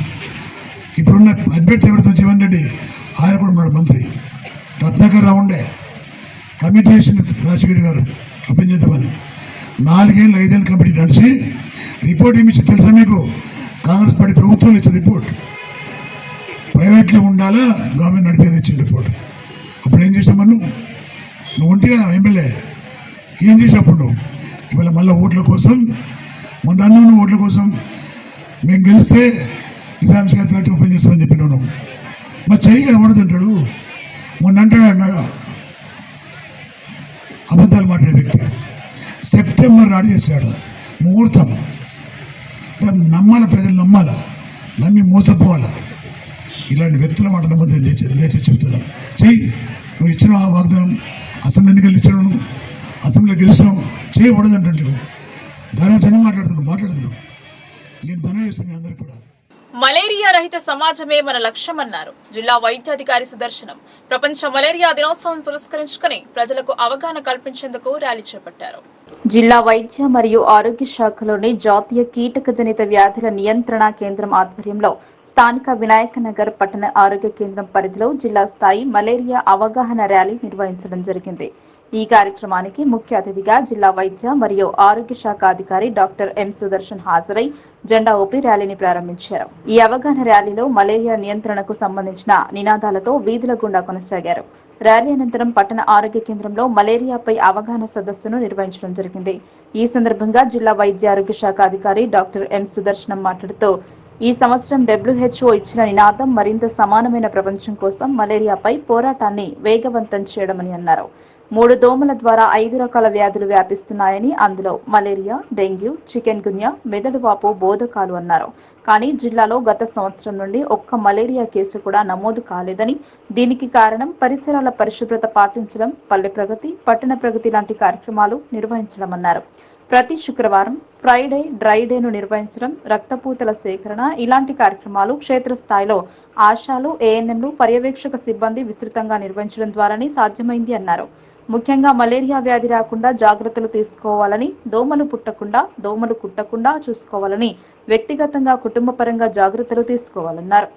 ఇప్పుడున్న అభ్యర్థి ఎవరితో జీవన్ రెడ్డి, ఆయన కూడా ఉన్నాడు మంత్రి. రత్నాకర్ రావు ఉండే కమిటీ వేసిన రాజశేఖర్ గారు ఓపెన్ చేద్దామని. 4 ఏళ్ళు 5 ఏళ్ళు కమిటీ నడిచి రిపోర్ట్ ఏమి ఇచ్చి తెలుసా మీకు? కాంగ్రెస్ పార్టీ ప్రభుత్వం ఇచ్చిన రిపోర్ట్, ప్రైవేట్లో ఉండాలా గవర్నమెంట్ నడిపేది ఇచ్చిన రిపోర్ట్. అప్పుడు ఏం చేసామను? నువ్వు ఉంటే ఎమ్మెల్యే ఏం చేసినప్పుడు నువ్వు ఇవాళ మళ్ళీ ఓట్ల కోసం, మొన్న అన్నాను ఓట్ల కోసం మేము గెలిస్తే నిజాం షుగర్ ఫ్యాక్టరీ ఓపెన్ చేస్తామని చెప్పినాను. మా చెయ్యి కనబడదంటాడు. మొన్న అంటాడు అబద్ధాలు మాట్లాడే వ్యక్తి. సెప్టెంబర్ నాడు చేశాడు ముహూర్తం. నమ్మాల, ప్రజలు నమ్మాలా, నమ్మి మోసపోవాలా. ఇలాంటి వ్యక్తుల మాట నమ్మద్దు. దయచేసి చెప్తున్నాను, చెయ్యి. నువ్వు ఇచ్చిన వాగ్దానం, అసెంబ్లీ ఎన్నికలు ఇచ్చినావు, అసెంబ్లీలో గెలిచినావు, చేయకూడదంటే దాని మాట్లాడుతున్నావు. నేను మనవి చేస్తున్నాను అందరికీ కూడా. మలేరియా రహిత సమాజమే మన లక్ష్యమన్నారు జిల్లా వైద్యాధికారి సుదర్శనం. ప్రపంచ మలేరియా దినోత్సవం పురస్కరించుకుని ప్రజలకు అవగాహన కల్పించేందుకు ర్యాలీ చేపట్టారు. జిల్లా వైద్య మరియు ఆరోగ్య శాఖలోని జాతీయ కీటకజనిత వ్యాధుల నియంత్రణ కేంద్రం ఆధ్వర్యంలో స్థానిక వినాయక నగర్ పట్టణ ఆరోగ్య కేంద్రం పరిధిలో జిల్లా స్థాయి మలేరియా అవగాహన ర్యాలీ నిర్వహించడం జరిగింది. ఈ కార్యక్రమానికి ముఖ్య అతిథిగా జిల్లా వైద్య మరియు ఆరోగ్య శాఖ అధికారి డాక్టర్ ఎం సుదర్శన్ హాజరై జెండా ఊపి ర్యాలీని ప్రారంభించారు. ఈ అవగాహన ర్యాలీలో మలేరియా నియంత్రణకు సంబంధించిన నినాదాలతో వీధుల గుండా కొనసాగారు. ర్యాలీ అనంతరం పట్టణ ఆరోగ్య కేంద్రంలో మలేరియాపై అవగాహన సదస్సును నిర్వహించడం జరిగింది. ఈ సందర్భంగా జిల్లా వైద్య ఆరోగ్య శాఖ అధికారి డాక్టర్ ఎం సుదర్శనం మాట్లాడుతూ, ఈ సంవత్సరం WHO ఇచ్చిన నినాదం మరింత సమానమైన ప్రపంచం కోసం మలేరియాపై పోరాటాన్ని వేగవంతం చేయడమని అన్నారు. 3 దోమల ద్వారా 5 రకాల వ్యాధులు వ్యాపిస్తున్నాయని, అందులో మలేరియా, డెంగ్యూ, చికెన్ గున్యా, మెదడువాపు బోధకాలు అన్నారు. కానీ జిల్లాలో గత సంవత్సరం నుండి ఒక్క మలేరియా కేసు కూడా నమోదు కాలేదని, దీనికి కారణం పరిసరాల పరిశుభ్రత పాటించడం, పల్లె ప్రగతి, పట్టణ ప్రగతి లాంటి కార్యక్రమాలు నిర్వహించడం అన్నారు. ప్రతి శుక్రవారం ఫ్రైడే డ్రై డేను నిర్వహించడం, రక్తపూతల సేకరణ ఇలాంటి కార్యక్రమాలు క్షేత్రస్థాయిలో ఆశాలు, ఏఎన్ఎంలు, పర్యవేక్షక సిబ్బంది విస్తృతంగా నిర్వహించడం ద్వారానే సాధ్యమైంది అన్నారు. ముఖ్యంగా మలేరియా వ్యాధి రాకుండా జాగ్రత్తలు తీసుకోవాలని, దోమలు పుట్టకుండా, దోమలు కుట్టకుండా చూసుకోవాలని, వ్యక్తిగతంగా కుటుంబపరంగా జాగ్రత్తలు తీసుకోవాలన్నారు.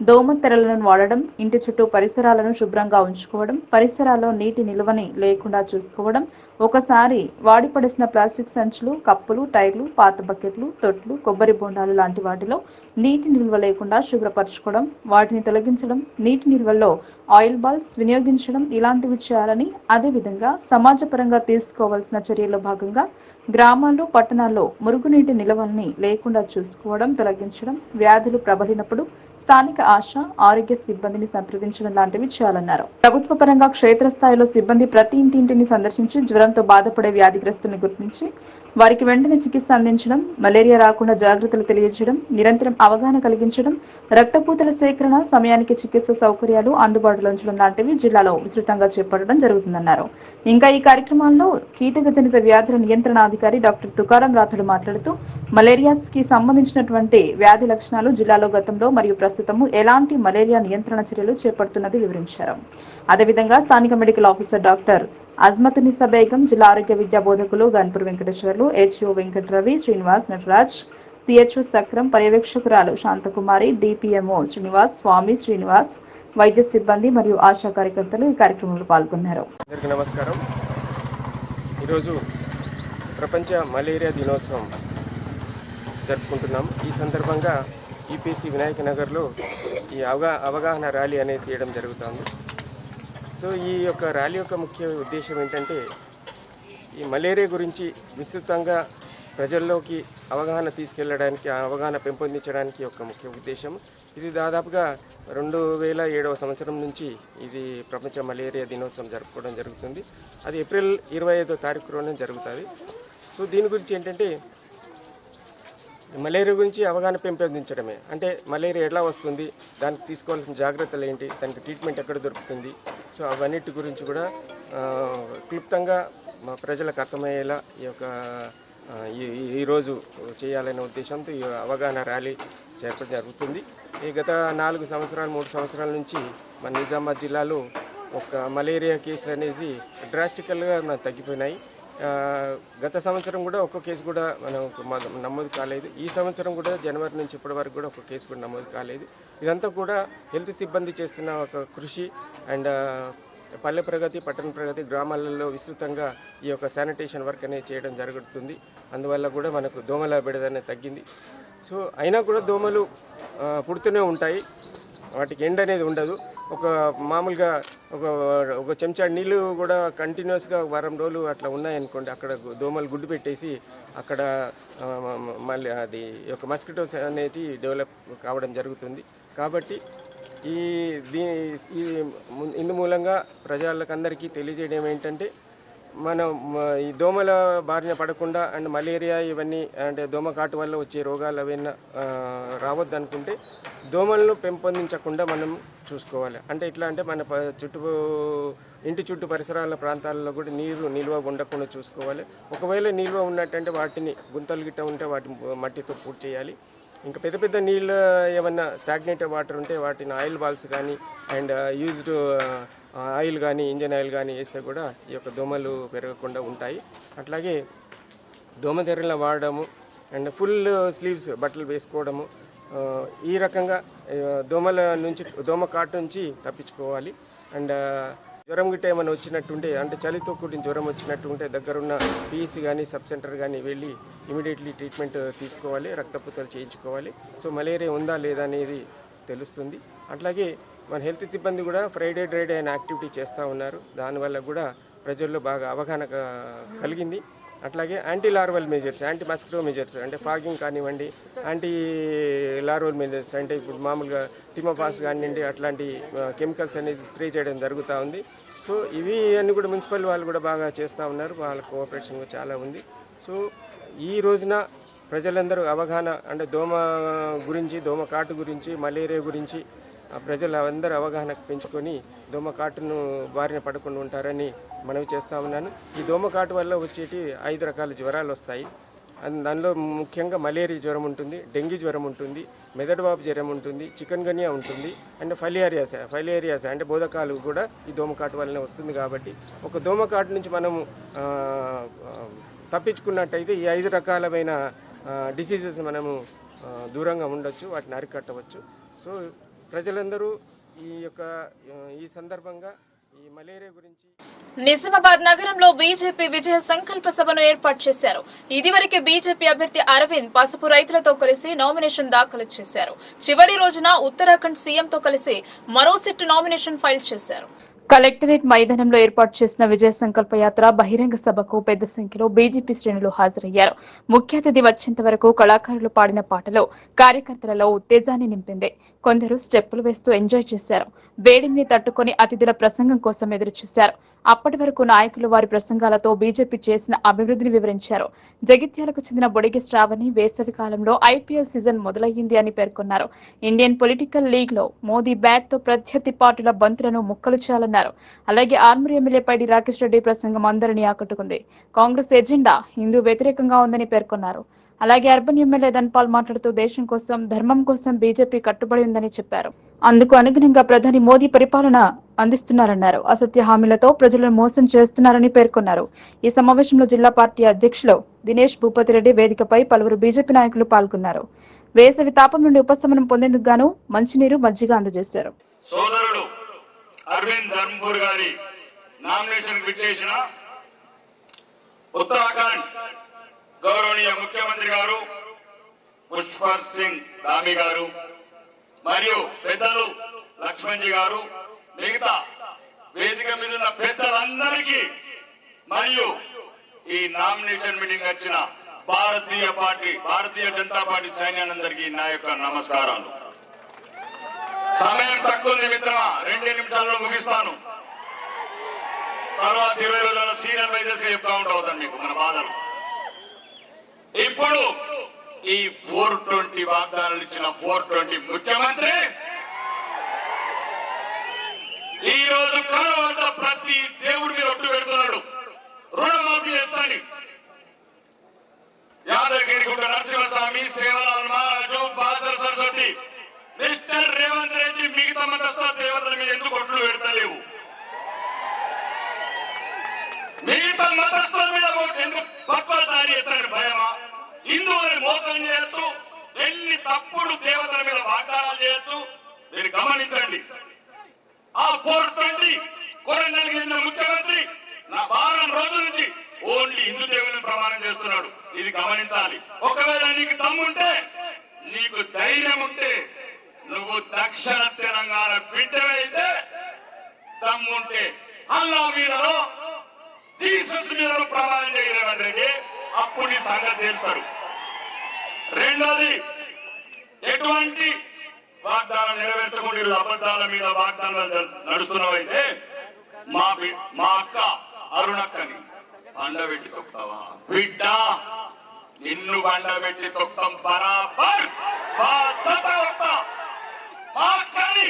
దోమ తెరలను వాడడం, ఇంటి చుట్టూ పరిసరాలను శుభ్రంగా ఉంచుకోవడం, పరిసరాల్లో నీటి నిల్వని లేకుండా చూసుకోవడం, ఒకసారి వాడి పడేసిన ప్లాస్టిక్ సంచులు, కప్పులు, టైర్లు, పాత బకెట్లు, తొట్లు, కొబ్బరి బొండాలు లాంటి వాటిలో నీటి నిల్వ లేకుండా శుభ్రపరచుకోవడం, వాటిని తొలగించడం, నీటి నిల్వల్లో ఆయిల్ బాల్స్ వినియోగించడం ఇలాంటివి చేయాలని, అదేవిధంగా సమాజపరంగా తీసుకోవాల్సిన చర్యల్లో భాగంగా గ్రామాల్లో, పట్టణాల్లో మురుగునీటి నిల్వల్ని లేకుండా చూసుకోవడం, తొలగించడం, వ్యాధులు ప్రబలినప్పుడు స్థానిక ఆశా ఆరోగ్య సిబ్బందిని సంప్రదించడం లాంటివి చేయాలన్నారు. ప్రభుత్వ పరంగా క్షేత్రస్థాయిలో సిబ్బంది ప్రతి ఇంటింటిని సందర్శించి జ్వరంతో బాధపడే వ్యాధిగ్రస్తుల్ని గుర్తించి వారికి వెంటనే చికిత్స అందించడం, మలేరియా రాకుండా జాగ్రత్తలు తెలియజేయడం, నిరంతరం అవగాహన కలిగించడం, రక్తపూతల సేకరణ, సమయానికి చికిత్స సౌకర్యాలు అందుబాటులో ఉంచడం లాంటివి జిల్లాలో విస్తృతంగా చేపట్టడం జరుగుతుందన్నారు. ఇంకా ఈ కార్యక్రమాల్లో కీటకజనిత వ్యాధుల నియంత్రణాధికారి డాక్టర్ తుకారం రాథోడ్ మాట్లాడుతూ మలేరియాస్ కి సంబంధించినటువంటి వ్యాధి లక్షణాలు జిల్లాలో గతంలో మరియు ప్రస్తుతము ఎలాంటి మలేరియా నియంత్రణ చర్యలు చేపడుతున్నది వివరించారు. అదేవిధంగా స్థానిక మెడికల్ ఆఫీసర్ డాక్టర్ అజ్మతునిసా బేగం, జిల్లా ఆరోగ్య విద్యా బోధకులు Ghanpur Venkateswarlu, HO Venkataravi, Srinivas, Nataraj, CHO Sakram, పర్యవేక్షకురాలు Shanthakumari, DPMO Srinivas, స్వామి శ్రీనివాస్, వైద్య సిబ్బంది మరియు ఆశా కార్యకర్తలు ఈ కార్యక్రమంలో పాల్గొన్నారు. అందరికీ నమస్కారం. ఈరోజు ప్రపంచ మలేరియా దినోత్సవం జరుపుకుంటున్నాం. ఈ సందర్భంగా ఈపీసీ వినాయక నగర్లో ఈ అవగాహన ర్యాలీ అనేది తీయడం జరుగుతుంది. సో ఈ యొక్క ర్యాలీ యొక్క ముఖ్య ఉద్దేశం ఏంటంటే ఈ మలేరియా గురించి విస్తృతంగా ప్రజల్లోకి అవగాహన తీసుకెళ్లడానికి, అవగాహన పెంపొందించడానికి ఒక ముఖ్య ఉద్దేశం. ఇది దాదాపుగా 2007వ సంవత్సరం నుంచి ఇది ప్రపంచ మలేరియా దినోత్సవం జరుపుకోవడం జరుగుతుంది. అది ఏప్రిల్ 25వ తారీఖులోనే జరుగుతుంది. సో దీని గురించి ఏంటంటే మలేరియా గురించి అవగాహన పెంపొందించడమే. అంటే మలేరియా ఎలా వస్తుంది, దానికి తీసుకోవాల్సిన జాగ్రత్తలు ఏంటి, దానికి ట్రీట్మెంట్ ఎక్కడ దొరుకుతుంది, సో అవన్నిటి గురించి కూడా క్లుప్తంగా మా ప్రజలకు అర్థమయ్యేలా ఈ యొక్క ఈరోజు చేయాలనే ఉద్దేశంతో ఈ అవగాహన ర్యాలీ చేపట్టడం జరుగుతుంది. ఈ గత 3 సంవత్సరాల నుంచి మన నిజామాబాద్ జిల్లాలో ఒక మలేరియా కేసులు అనేది డ్రాస్టికల్గా తగ్గిపోయినాయి. గత సంవత్సరం కూడా ఒక్క కేసు కూడా మనం నమోదు కాలేదు. ఈ సంవత్సరం కూడా జనవరి నుంచి ఇప్పటి వరకు కూడా ఒక్క కేసు కూడా నమోదు కాలేదు. ఇదంతా కూడా హెల్త్ సిబ్బంది చేస్తున్న ఒక కృషి అండ్ పల్లె ప్రగతి, పట్టణ ప్రగతి, గ్రామాలలో విస్తృతంగా ఈ యొక్క శానిటేషన్ వర్క్ అనేది చేయడం జరుగుతుంది. అందువల్ల కూడా మనకు దోమల బెడద అనేది తగ్గింది. సో అయినా కూడా దోమలు పుడుతూనే ఉంటాయి, వాటికి ఎండ్ అనేది ఉండదు. ఒక మామూలుగా ఒక చెంచా నీళ్ళు కూడా కంటిన్యూస్గా వారం రోజులు అట్లా ఉన్నాయనుకోండి, అక్కడ దోమలు గుడ్డు పెట్టేసి అక్కడ మళ్ళీ అది ఒక మస్కిటోస్ అనేది డెవలప్ కావడం జరుగుతుంది. కాబట్టి ఇందు మూలంగా ప్రజలకందరికీ తెలియజేయడం ఏంటంటే మనం ఈ దోమల బారిన పడకుండా అండ్ మలేరియా ఇవన్నీ అంటే దోమ కాటు వల్ల వచ్చే రోగాలు అవన్నీ రావద్దనుకుంటే దోమలను పెంపొందించకుండా మనం చూసుకోవాలి. అంటే ఎట్లా అంటే మన ఇంటి చుట్టూ పరిసరాల ప్రాంతాల్లో కూడా నీరు నిల్వ ఉండకుండా చూసుకోవాలి. ఒకవేళ నిల్వ ఉన్నట్టంటే వాటిని గుంతలు గిట్ట ఉంటే వాటిని మట్టితో పూర్తి చేయాలి. ఇంకా పెద్ద పెద్ద నీళ్ళు ఏమన్నా స్టాగ్నేటెడ్ వాటర్ ఉంటే వాటిని ఆయిల్ బాల్స్ కానీ అండ్ యూజ్డ్ ఆయిల్ కానీ ఇంజన్ ఆయిల్ కానీ వేస్తే కూడా ఈ యొక్క దోమలు పెరగకుండా ఉంటాయి. అట్లాగే దోమతెరల వాడడము అండ్ ఫుల్ స్లీవ్స్ బట్టలు వేసుకోవడము, ఈ రకంగా దోమ కాటు నుంచి తప్పించుకోవాలి. అండ్ జ్వరం గిట్ట ఏమైనా వచ్చినట్టుంటే అంటే చలితో కూడిన జ్వరం వచ్చినట్టుంటే దగ్గరున్న పిఎస్సి కానీ సబ్ సెంటర్ కానీ వెళ్ళి ఇమీడియట్లీ ట్రీట్మెంట్ తీసుకోవాలి, రక్తపూతలు చేయించుకోవాలి. సో మలేరియా ఉందా లేదా అనేది తెలుస్తుంది. అట్లాగే మన హెల్త్ సిబ్బంది కూడా ఫ్రైడే డ్రైడే అనే యాక్టివిటీ చేస్తూ ఉన్నారు. దానివల్ల కూడా ప్రజల్లో బాగా అవగాహన కలిగింది. అట్లాగే anti larval measures, anti mosquito measures అంటే ఫాగింగ్ కానివ్వండి, యాంటీ లార్వల్ మెజర్స్ అంటే ఇప్పుడు మామూలుగా టిమోఫాస్ కానివ్వండి అట్లాంటి కెమికల్స్ అనేది స్ప్రే చేయడం జరుగుతూ ఉంది. సో ఇవి అన్నీ కూడా మున్సిపల్ వాళ్ళు కూడా బాగా చేస్తూ ఉన్నారు, వాళ్ళ కోఆపరేషన్ చాలా ఉంది. సో ఈ రోజున ప్రజలందరూ అవగాహన అంటే దోమ గురించి, దోమ కాటు గురించి, మలేరియా గురించి ప్రజలందరూ అవగాహన పెంచుకొని దోమ కాటును బారిన పడకుండా ఉంటారని మనవి చేస్తూ ఉన్నాను. ఈ దోమ కాటు వల్ల వచ్చేటి 5 రకాల జ్వరాలు వస్తాయి. దానిలో ముఖ్యంగా మలేరియా జ్వరం ఉంటుంది, డెంగీ జ్వరం ఉంటుంది, మెదడువాపు జ్వరం ఉంటుంది, చికెన్ గనియా ఉంటుంది అండ్ ఫైలేరియాస్ అంటే బోధకాలు కూడా ఈ దోమ కాటు వల్లనే వస్తుంది. కాబట్టి ఒక దోమ కాటు నుంచి మనము తప్పించుకున్నట్టయితే ఈ 5 రకాలమైన డిసీజెస్ మనము దూరంగా ఉండొచ్చు, వాటిని అరికట్టవచ్చు. సో ప్రజలందరూ ఈ సందర్భంగా ఈ మలేరియా గురించి నిజామాబాద్ నగరంలో బీజేపీ విజయ సంకల్ప సభను ఏర్పాటు చేశారు. ఇదివరకే బీజేపీ అభ్యర్థి అరవింద్ పసుపు రైతులతో కలిసి నామినేషన్ దాఖలు చేశారు. చివరి రోజున ఉత్తరాఖండ్ సీఎంతో కలిసి మరో సెట్ నామినేషన్ ఫైల్ చేశారు. కలెక్టరేట్ మైదానంలో ఏర్పాటు చేసిన విజయ సంకల్ప యాత్ర బహిరంగ సభకు పెద్ద సంఖ్యలో బీజేపీ శ్రేణులు హాజరయ్యారు. ముఖ్య అతిథి వచ్చేంత వరకు కళాకారులు పాడిన పాటలో కార్యకర్తలలో ఉత్తేజాన్ని నింపింది. కొందరు స్టెప్పులు వేస్తూ ఎంజాయ్ చేశారు. వేడిని తట్టుకుని అతిథుల ప్రసంగం కోసం ఎదురు చూశారు. అప్పటి వరకు నాయకులు వారి ప్రసంగాలతో బీజేపీ చేసిన అభివృద్ధిని వివరించారు. జగిత్యాలకు చెందిన బొడిగి శ్రావణి వేసవి కాలంలో ఐపీఎల్ సీజన్ మొదలయ్యింది అని పేర్కొన్నారు. ఇండియన్ పొలిటికల్ లీగ్ లో మోదీ బ్యాట్ తో ప్రత్యర్థి పార్టీల బంతులను ముక్కలు చేయాలన్నారు. అలాగే ఆర్మూర్ ఎమ్మెల్యే పైడి రాకేష్ రెడ్డి ప్రసంగం అందరినీ ఆకట్టుకుంది. కాంగ్రెస్ ఎజెండా హిందూ వ్యతిరేకంగా ఉందని పేర్కొన్నారు. అలాగే అర్బన్ ఎమ్మెల్యే ధన్పాల్ మాట్లాడుతూ దేశం కోసం ధర్మం కోసం బీజేపీ కట్టుబడి ఉందని చెప్పారు. అందుకు అనుగుణంగా ప్రధాని మోదీ పరిపాలన అందిస్తున్నారన్నారు. అసత్య హామీలతో ప్రజలను మోసం చేస్తున్నారని పేర్కొన్నారు. ఈ సమావేశంలో జిల్లా పార్టీ అధ్యక్షులు దినేష్ భూపతిరెడ్డి వేదికపై పలువురు బీజేపీ నాయకులు పాల్గొన్నారు. వేసవి తాపం నుండి ఉపశమనం పొందేందుకు గాను మంచినీరు మజ్జిగ అందజేశారు. సోదరుడు అరవింద్ ధర్మపూర్ గారి నామినేషన్ విచ్చేసిన ఉత్తరాఖండ్ గౌరవనీయ ముఖ్యమంత్రి గారు పుష్కర్ సింగ్ ధామి గారు మరియు పెద్దలు లక్ష్మణ్జీ గారు, మిగతా వేదిక మీద ఉన్న పెద్దలందరికీ మరియు ఈ నామినేషన్ మీటింగ్ వచ్చిన భారతీయ జనతా పార్టీ సైన్యానందరికీ నా యొక్క నమస్కారాలు. సమయం తక్కువ ఉంది మిత్రమా, 2 నిమిషాల్లో ముగిస్తాను. తర్వాత 20 రోజుల సీనియర్ వైజెస్ గా చెప్తా ఉంటాం మీకు మన బాధలు. ఇప్పుడు ఈ 420 వాగ్దానాలు ఇచ్చిన 420 ముఖ్యమంత్రి ఈ రోజు కనువంట ప్రతి దేవుడి మీద ఒట్టు పెడుతున్నాడు. రుణమాఫీ చేస్తాను. యాదగిరిగుట్ట నరసింహస్వామి, సేవలాల్ మహారాజు, బాసర సరస్వతి, మిస్టర్ రేవంత్ రెడ్డి మిగతా మతస్థ దేవతల మీద ఎందుకు ఒట్లు పెడతలేవు? మిగతా మతస్థుల మీద ఎందుకు పక్వాలు తయారు చేస్తారని భయమా? హిందువులను మోసం చేయొచ్చు, ఎన్ని తప్పుడు దేవతల మీద వాగ్దానాలు చేయొచ్చు. మీరు గమనించండి. ఆ 420 కొడంగల్ చెందిన ముఖ్యమంత్రి నా 12 రోజుల నుంచి ఓన్లీ హిందూ దేవులను ప్రమాణం చేస్తున్నాడు. ఇది గమనించాలి. ఒకవేళ నీకు దమ్ముంటే, నీకు ధైర్యం ఉంటే, నువ్వు దక్షిణ తెలంగాణ బిడ్డవైతే దమ్ముంటే అల్లా మీదలో జీసస్ మీద ప్రమాణం చేయలేదంటే అప్పుడు నీ సంగతి చేస్తారు. రెండోది, ఎటువంటి వాగ్దానం నెరవేర్చకుండా అబద్ధాల మీద వాగ్దానాలు నడుస్తున్నావైతే మా అక్క అరుణక్కని బండబెట్టి తొక్కుతావా? బిడ్డ, నిన్ను బండబెట్టి తొక్కం బరాబర్. మా అక్కని,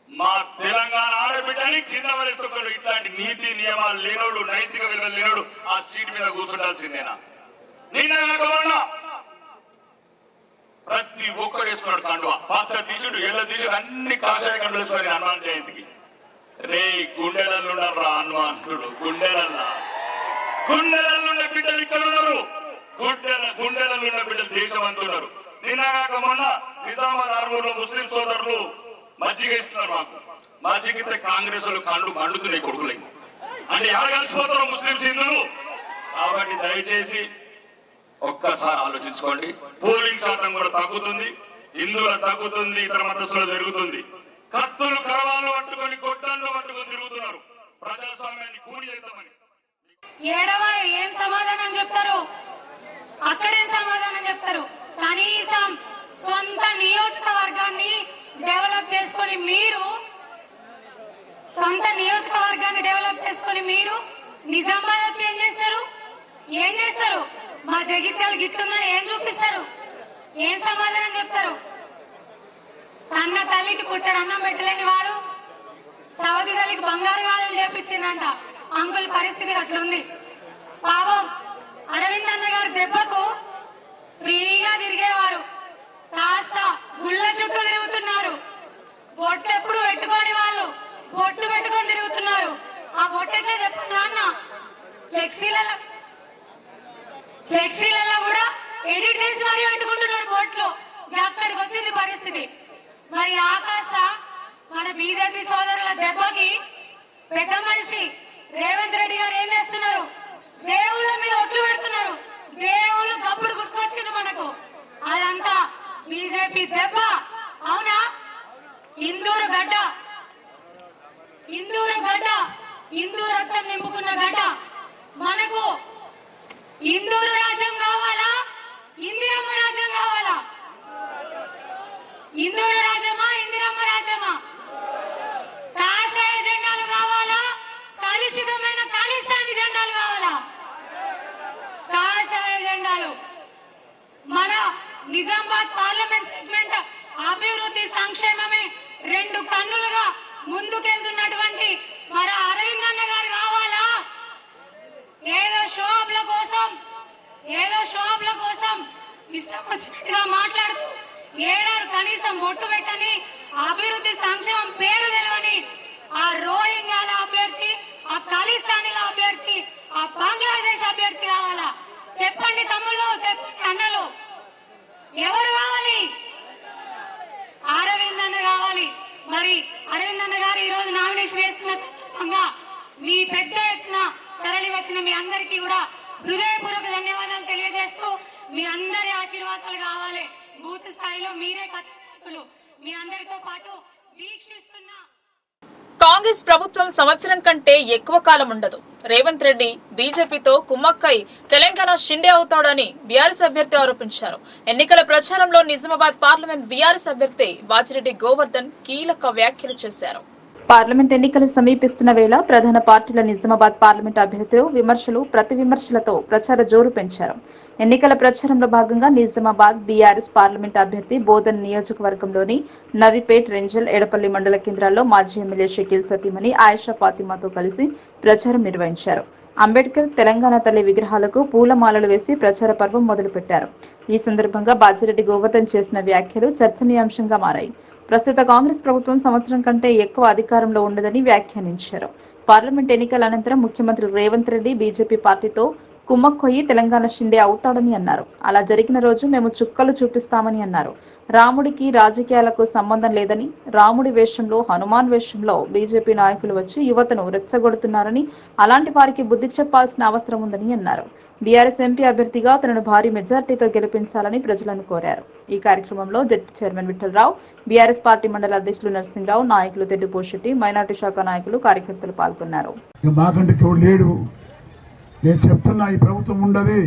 మా తెలంగాణ ఆడబిడ్డని కింద పడేస్తున్నాడు. ఇట్లాంటి నీతి నియమాలు లేనోడు, నైతిక విలువలు లేనోడు ఆ సీట్ మీద కూర్చుండాల్సిందేనా? నిన్న ప్రతి ఒక్కడు వేసుకున్నాడు కండువా. పచ్చ తీసుడు, ఎల్ల తీసుడు, అన్ని కాషాయ కండులు వేసుకొని హనుమాన్ జయంతికి. రే గుండెలలో ఉండరా హనుమంతుడు, గుండెలల్లో ఉన్న బిడ్డలు ఇక్కడ ఉన్నారు. గుండెలలో ఉన్న బిడ్డలు దేశం అంటున్నారు. నిన్నగాక మొన్న నిజామాబాద్ ఆర్మూర్లో ముస్లిం సోదరులు మజ్జిగ ఇస్తున్నారు. మాకు మజ్జిగితే కాంగ్రెస్ వాళ్ళు కళ్ళు మండుతున్నాయి కొడుకులై. అంటే ఎవరు కలిసిపోతారు ముస్లింస్ హిందువులు? కాబట్టి దయచేసి ఒక్కసారి ఆలోచించుకోండి. పోలింగ్ శాతం కూడా తగ్గుతుంది, హిందువుల తగ్గుతుంది, ఇతర మతస్థులు జరుగుతుంది. కత్తులు కరవాలు పట్టుకొని గొడ్డళ్ళు పట్టుకొని తిరుగుతున్నారు. ప్రజాస్వామ్యాన్ని కూడి చేద్దామని ఏం సమాధానం చెప్తారు? అక్కడే సమాధానం చెప్తారు. కనీసం సొంత నియోజకవర్గాన్ని డెవలప్ చేసుకొని మీరు నిజామాబాద్ వచ్చి ఏం చేస్తారు? మా జగిత్యాల గిట్లుందని ఏం చూపిస్తారు? ఏం సమాధానం చెప్తారు? కన్న తల్లికి పుట్టడు అన్నం పెట్టలేని వాడు సవతి తల్లికి బంగారు గాజులు చేపించిందంట. అంకుల్ పరిస్థితి అట్లుంది. పాపం అరవింద్ అన్న గారు దెబ్బకు ఫ్రీగా తిరిగేవారు, కాస్త గుళ్ళ చుట్టూ తిరుగుతున్నారు. బొట్లు ఎప్పుడు పెట్టుకోని వాళ్ళు బొట్టు పెట్టుకొని తిరుగుతున్నారు. ఆ బొట్టు ఎట్లా చెప్పాలి అన్న? ఫ్లెక్సీలలో కూడా ఎడిట్ చేసి మరీ పెట్టుకుంటున్నారు బొట్లు. అక్కడికి వచ్చింది పరిస్థితి. మరి ఆకాశ మన బీజేపీ సోదరుల దెబ్బకి పెద్ద మనిషి రేవంత్ రెడ్డి గారు ఏం చేస్తున్నారు? దేవుళ్ళ మీద ఒట్లు పెడుతున్నారు. దేవుళ్ళు గప్పుడు గుర్తుకొచ్చింది మనకు. అదంతా బీజేపీ దెబ్బ. అవునా? ఇందూరు గడ్డ, హిందూ రక్తం నింపుకున్న గడ్డ. మనకు ఇందూరు రాజ్యం కావాలా? ఇందిరమ్మ రాజ్యం కావాలా? ఇందూరు రాజ్యమా? ఇందిరమ్మ రాజ్యమా? కాషాయ జెండాలు కావాలా? కలుషితమైన ఖాళీస్థానీ జెండాలు కావాలా? కాషాయ జెండాలు. మన నిజామాబాద్ పార్లమెంట్ సెగ్మెంట్ అభివృద్ధి సంక్షేమమే రెండు కన్నులుగా ముందుకెళ్తున్నటువంటి మన అరవింద్ అన్న గారు కావాలా? ఏదో షోబ్ల కోసం ఇష్టం వచ్చినట్టుగా మాట్లాడుతూ ఏడారు కనీసం బొట్టు పెట్టని అభివృద్ధి సంక్షేమం పేరు తెలవని ఆ రోహింగ్యాల అభ్యర్థి, ఆ ఖాళీస్థానీల అభ్యర్థి, ఆ బంగ్లాదేశ్ అభ్యర్థి కావాలా? చెప్పండి తమ్ముళ్ళు, చెప్పండి అన్నలు, ఎవరు కావాలి? అరవింద్ అన్న కావాలి. మరి అరవింద్ అన్న గారు ఈ రోజు నామినేషన్ వేస్తున్న సందర్భంగా మీ పెద్ద ఎత్తున తరలి వచ్చిన మీ అందరికీ కూడా హృదయపూర్వక ధన్యవాదాలు తెలియజేస్తూ మీ అందరి ఆశీర్వాదాలు కావాలి. బూత్ స్థాయిలో మీరే కథానాయకులు. మీ అందరితో పాటు వీక్షిస్తున్న కాంగ్రెస్ ప్రభుత్వం సంవత్సరం కంటే ఎక్కువ కాలం ఉండదు. రేవంత్ రెడ్డి బీజేపీతో కుమ్మక్కై తెలంగాణ షిండే అవుతాడని బీఆర్ఎస్ అభ్యర్థి ఆరోపించారు. ఎన్నికల ప్రచారంలో నిజామాబాద్ పార్లమెంట్ బీఆర్ఎస్ అభ్యర్థి బాజిరెడ్డి గోవర్ధన్ కీలక వ్యాఖ్యలు చేశారు. పార్లమెంట్ ఎన్నికలు సమీపిస్తున్న వేళ ప్రధాన పార్టీల నిజామాబాద్ పార్లమెంట్ అభ్యర్థులు విమర్శలు ప్రతి విమర్శలతో ప్రచార జోరు పెంచారు. ఎన్నికల ప్రచారంలో భాగంగా నిజామాబాద్ బీఆర్ఎస్ పార్లమెంట్ అభ్యర్థి బోధన్ నియోజకవర్గంలోని నవిపేట్, రెంజల్, ఎడపల్లి మండల కేంద్రాల్లో మాజీ ఎమ్మెల్యే షకీల్ సతీమణి ఆయిషా ఫాతిమాతో కలిసి ప్రచారం నిర్వహించారు. అంబేద్కర్, తెలంగాణ తల్లి విగ్రహాలకు పూలమాలలు వేసి ప్రచార పర్వం మొదలుపెట్టారు. ఈ సందర్భంగా బాజిరెడ్డి గోవర్ధన్ చేసిన వ్యాఖ్యలు చర్చనీయాంశంగా మారాయి. ప్రస్తుత కాంగ్రెస్ ప్రభుత్వం సంవత్సరం కంటే ఎక్కువ అధికారంలో ఉండదని వ్యాఖ్యానించారు. పార్లమెంట్ ఎన్నికల అనంతరం ముఖ్యమంత్రి రేవంత్ రెడ్డి బీజేపీ పార్టీతో కుమ్మక్కొయ్యి తెలంగాణ షిండే అవుతాడని అన్నారు. అలా జరిగిన రోజు మేము చుక్కలు చూపిస్తామని అన్నారు. రాముడికి రాజకీయాలకు సంబంధం లేదని, రాముడి వేషంలో, హనుమాన్ వేషంలో బీజేపీ నాయకులు వచ్చి యువతను రెచ్చగొడుతున్నారని, అలాంటి వారికి బుద్ధి చెప్పాల్సిన అవసరం ఉందని అన్నారు. బీఆర్ఎస్ ఎంపీ అభ్యర్థిగా తనను భారీ మెజార్టీతో గెలిపించాలని ప్రజలను కోరారు. ఈ కార్యక్రమంలో ZP chairman Vithal Rao, BRS party మండల అధ్యక్షులు నరసింహరావు, నాయకులు తెడ్డిపోషెట్టి, మైనార్టీ శాఖ నాయకులు, కార్యకర్తలు పాల్గొన్నారు. నేను చెప్తున్నా, ఈ ప్రభుత్వం ఉండదు.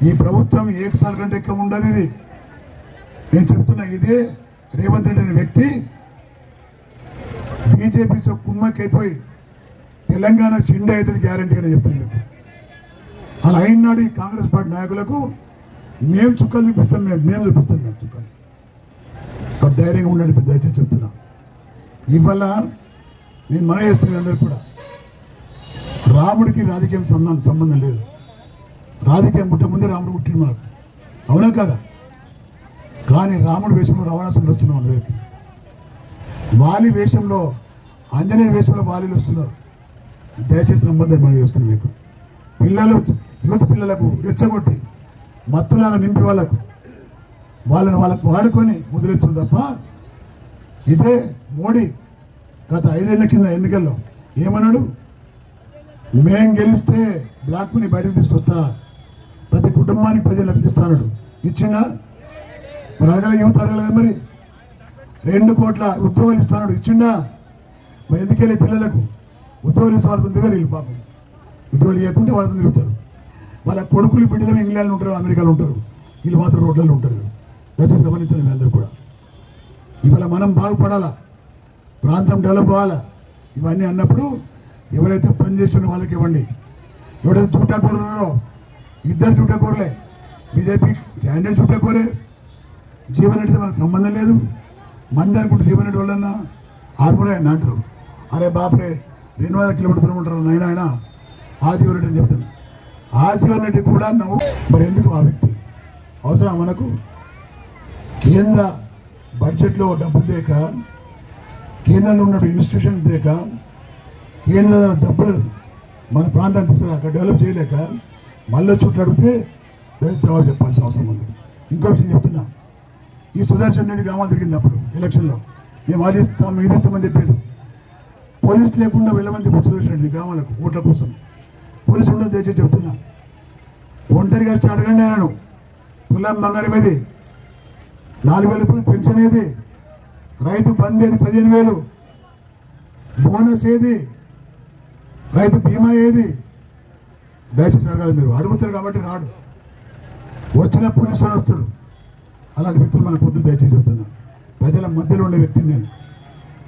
ఈ ప్రభుత్వం ఏకసారి కంటే ఎక్కువ ఉండదు. ఇది నేను చెప్తున్నా. ఇదే రేవంత్ రెడ్డి అనే వ్యక్తి బీజేపీతో కుమ్మకైపోయి తెలంగాణ షిండే అయితే గ్యారంటీ అని చెప్తాను. అలా అయినాడు ఈ కాంగ్రెస్ పార్టీ నాయకులకు మేము చుక్కలు చూపిస్తాం, మేము చూపిస్తాం చుక్కలు. ధైర్యంగా ఉండండి, పెద్ద దయచేసి చెప్తున్నా. ఇవాళ నేను మనం చేస్తున్నాను అందరికి కూడా, రాముడికి రాజకీయం సంబంధం లేదు. రాజకీయం పుట్టముందే రాముడు పుట్టింది మనకు, అవునా కదా? కానీ రాముడి వేషంలో రావణాసురుడు వస్తున్నాం మన దగ్గరికి. వాలి వేషంలో, ఆంజనేయ వేషంలో వాలీలు వస్తున్నారు. దయచేసి నమ్మద్దని మనం చేస్తున్నాం. మీకు పిల్లలు, యువత పిల్లలకు రెచ్చగొట్టి మత్తులాగా నింపి వాళ్ళకు వాడుకొని వదిలేస్తుంది తప్ప, ఇదే మోడీ గత 5 ఏళ్ల కింద ఎన్నికల్లో ఏమన్నాడు? మేం గెలిస్తే బ్లాక్ మనీ బయటకు తీసుకొస్తా, ప్రతి కుటుంబానికి 10 లక్షలు ఇస్తాడు. ఇచ్చిందా? మరి అడగల, యువత అడగలేదు. మరి 2 కోట్ల ఉద్యోగాలు ఇస్తాడు. ఇచ్చిందా? మరి ఎందుకెళ్ళి పిల్లలకు ఉద్యోగాలు ఇస్తే వాళ్ళతో దిగరు. వీళ్ళు పాపం ఉద్యోగాలు ఇవ్వకుంటే వాళ్ళతో దిగుతారు. వాళ్ళ కొడుకులు బిడ్డలు ఇంగ్లాండ్లో ఉంటారు, అమెరికాలో ఉంటారు, వీళ్ళు మాత్రం రోడ్లలో ఉంటారు. దయచేసి గమనించండి మీ అందరూ కూడా. ఇవాళ మనం బాగుపడాలా, ప్రాంతం డెవలప్ అవ్వాలా. ఇవన్నీ అన్నప్పుడు ఎవరైతే పనిచేసిన వాళ్ళకి ఇవ్వండి. ఎవరైతే చూటాకూరలు ఉన్నారో, 2 చూటాకూరలే, బీజేపీ క్యాండిడేట్ చూటాకూరే. జీవన్ రెడ్డితో మనకు సంబంధం లేదు. మంది అనుకుంటే జీవన్ రెడ్డి వాళ్ళన్నా ఆర్మూరే అని అంటారు. అరే బాపురే 200 కిలోమీటర్లు ఉంటారు నాయన ఆయన ఆ జీవన్ రెడ్డి అని చెప్తాను. ఆ జీవన్ రెడ్డి కూడా నువ్వు మరి ఎందుకు ఆ వ్యక్తి అవసరం? మనకు కేంద్ర బడ్జెట్లో డబ్బులు దేక, కేంద్రంలో ఉన్న ఇన్స్టిట్యూషన్ దేక, కేంద్ర డబ్బులు మన ప్రాంతాన్ని తీసుకురాక, డెవలప్ చేయలేక మళ్ళీ చుట్టూ అడిగితే జవాబు చెప్పాల్సిన అవసరం ఉంది. ఇంకో విషయం చెప్తున్నా. ఈ సుదర్శన్ రెడ్డి గ్రామాలు తిరిగినప్పుడు ఎలక్షన్లో. మేము అది ఇస్తాం ఇది ఇస్తామని చెప్పారు. పోలీసు లేకుండా వెళ్ళమని చెప్పి చూసినట్టు గ్రామాలకు ఓట్ల కోసం. పోలీసు ఉండదు దయచేసి చెప్తున్నా. ఒంటరిగా వచ్చి అడగండి నేను. తులం బంగారం ఏది, 4,000 రూపాయలు పెన్షన్ ఏది, రైతు బంద్ ఏది 15,000, బోనస్ ఏది, రైతు బీమా ఏది, దయచేసి అడగాలి. మీరు అడుగుతారు కాబట్టి రాడు, వచ్చినప్పుడు ఇస్తాను వస్తాడు. అలాంటి వ్యక్తులు మన పొద్దు దయచేసి చెప్తున్నా. ప్రజల మధ్యలో ఉండే వ్యక్తిని నేను,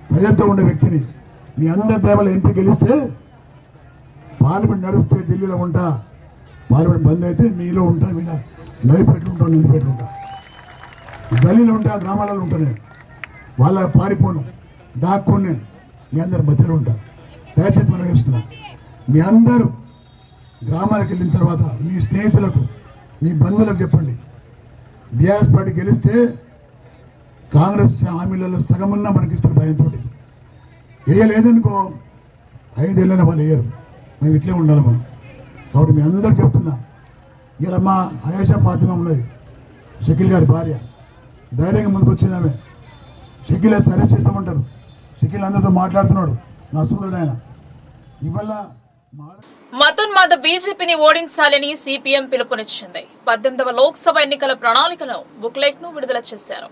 ప్రజలతో ఉండే వ్యక్తిని. మీ అందరి దేవాల ఎంపీ గెలిస్తే పార్లమెంట్ నడుస్తే ఢిల్లీలో ఉంటా, పార్లమెంట్ బంద్ అయితే మీలో ఉంటా, మీద నవిపెట్లు ఉంటాను, నిందిపెట్లు ఉంటా. గల్లీలో ఉంటే ఆ గ్రామాలలో ఉంటాను నేను. వాళ్ళ పారిపోను, దాక్కోను నేను. మీ అందరి మధ్యలో ఉంటా. దయచేసి మనం చెప్తున్నా. మీ అందరూ గ్రామాలకు వెళ్ళిన తర్వాత మీ స్నేహితులకు, మీ బంధువులకు చెప్పండి, బీఆర్ఎస్ పార్టీ గెలిస్తే కాంగ్రెస్ హామీలలో సగమున్నా మనకి ఇస్తారు భయంతో. వేయలేదనుకో 5 ఏళ్ళైనా వాళ్ళు వేయరు. మేము ఇట్లే ఉండాలి మనం. కాబట్టి మీ అందరూ చెప్తున్నా. ఇలా మా ఆయేషా ఫాతిమా ఉన్నది, షకీల్ గారి భార్య, ధైర్యంగా ముందుకు వచ్చింది ఆమె. షకీల్ అరెస్ట్ చేస్తామంటారు. షకీల్ అందరితో మాట్లాడుతున్నాడు, నా సోదరుడు ఆయన. ఇవాళ మతోన్మాద బీజేపీని ఓడించాలని సిపిఎం పిలుపునిచ్చింది. 18వ లోక్సభ ఎన్నికల ప్రణాళికను బుక్లెట్ ను విడుదల చేశారు.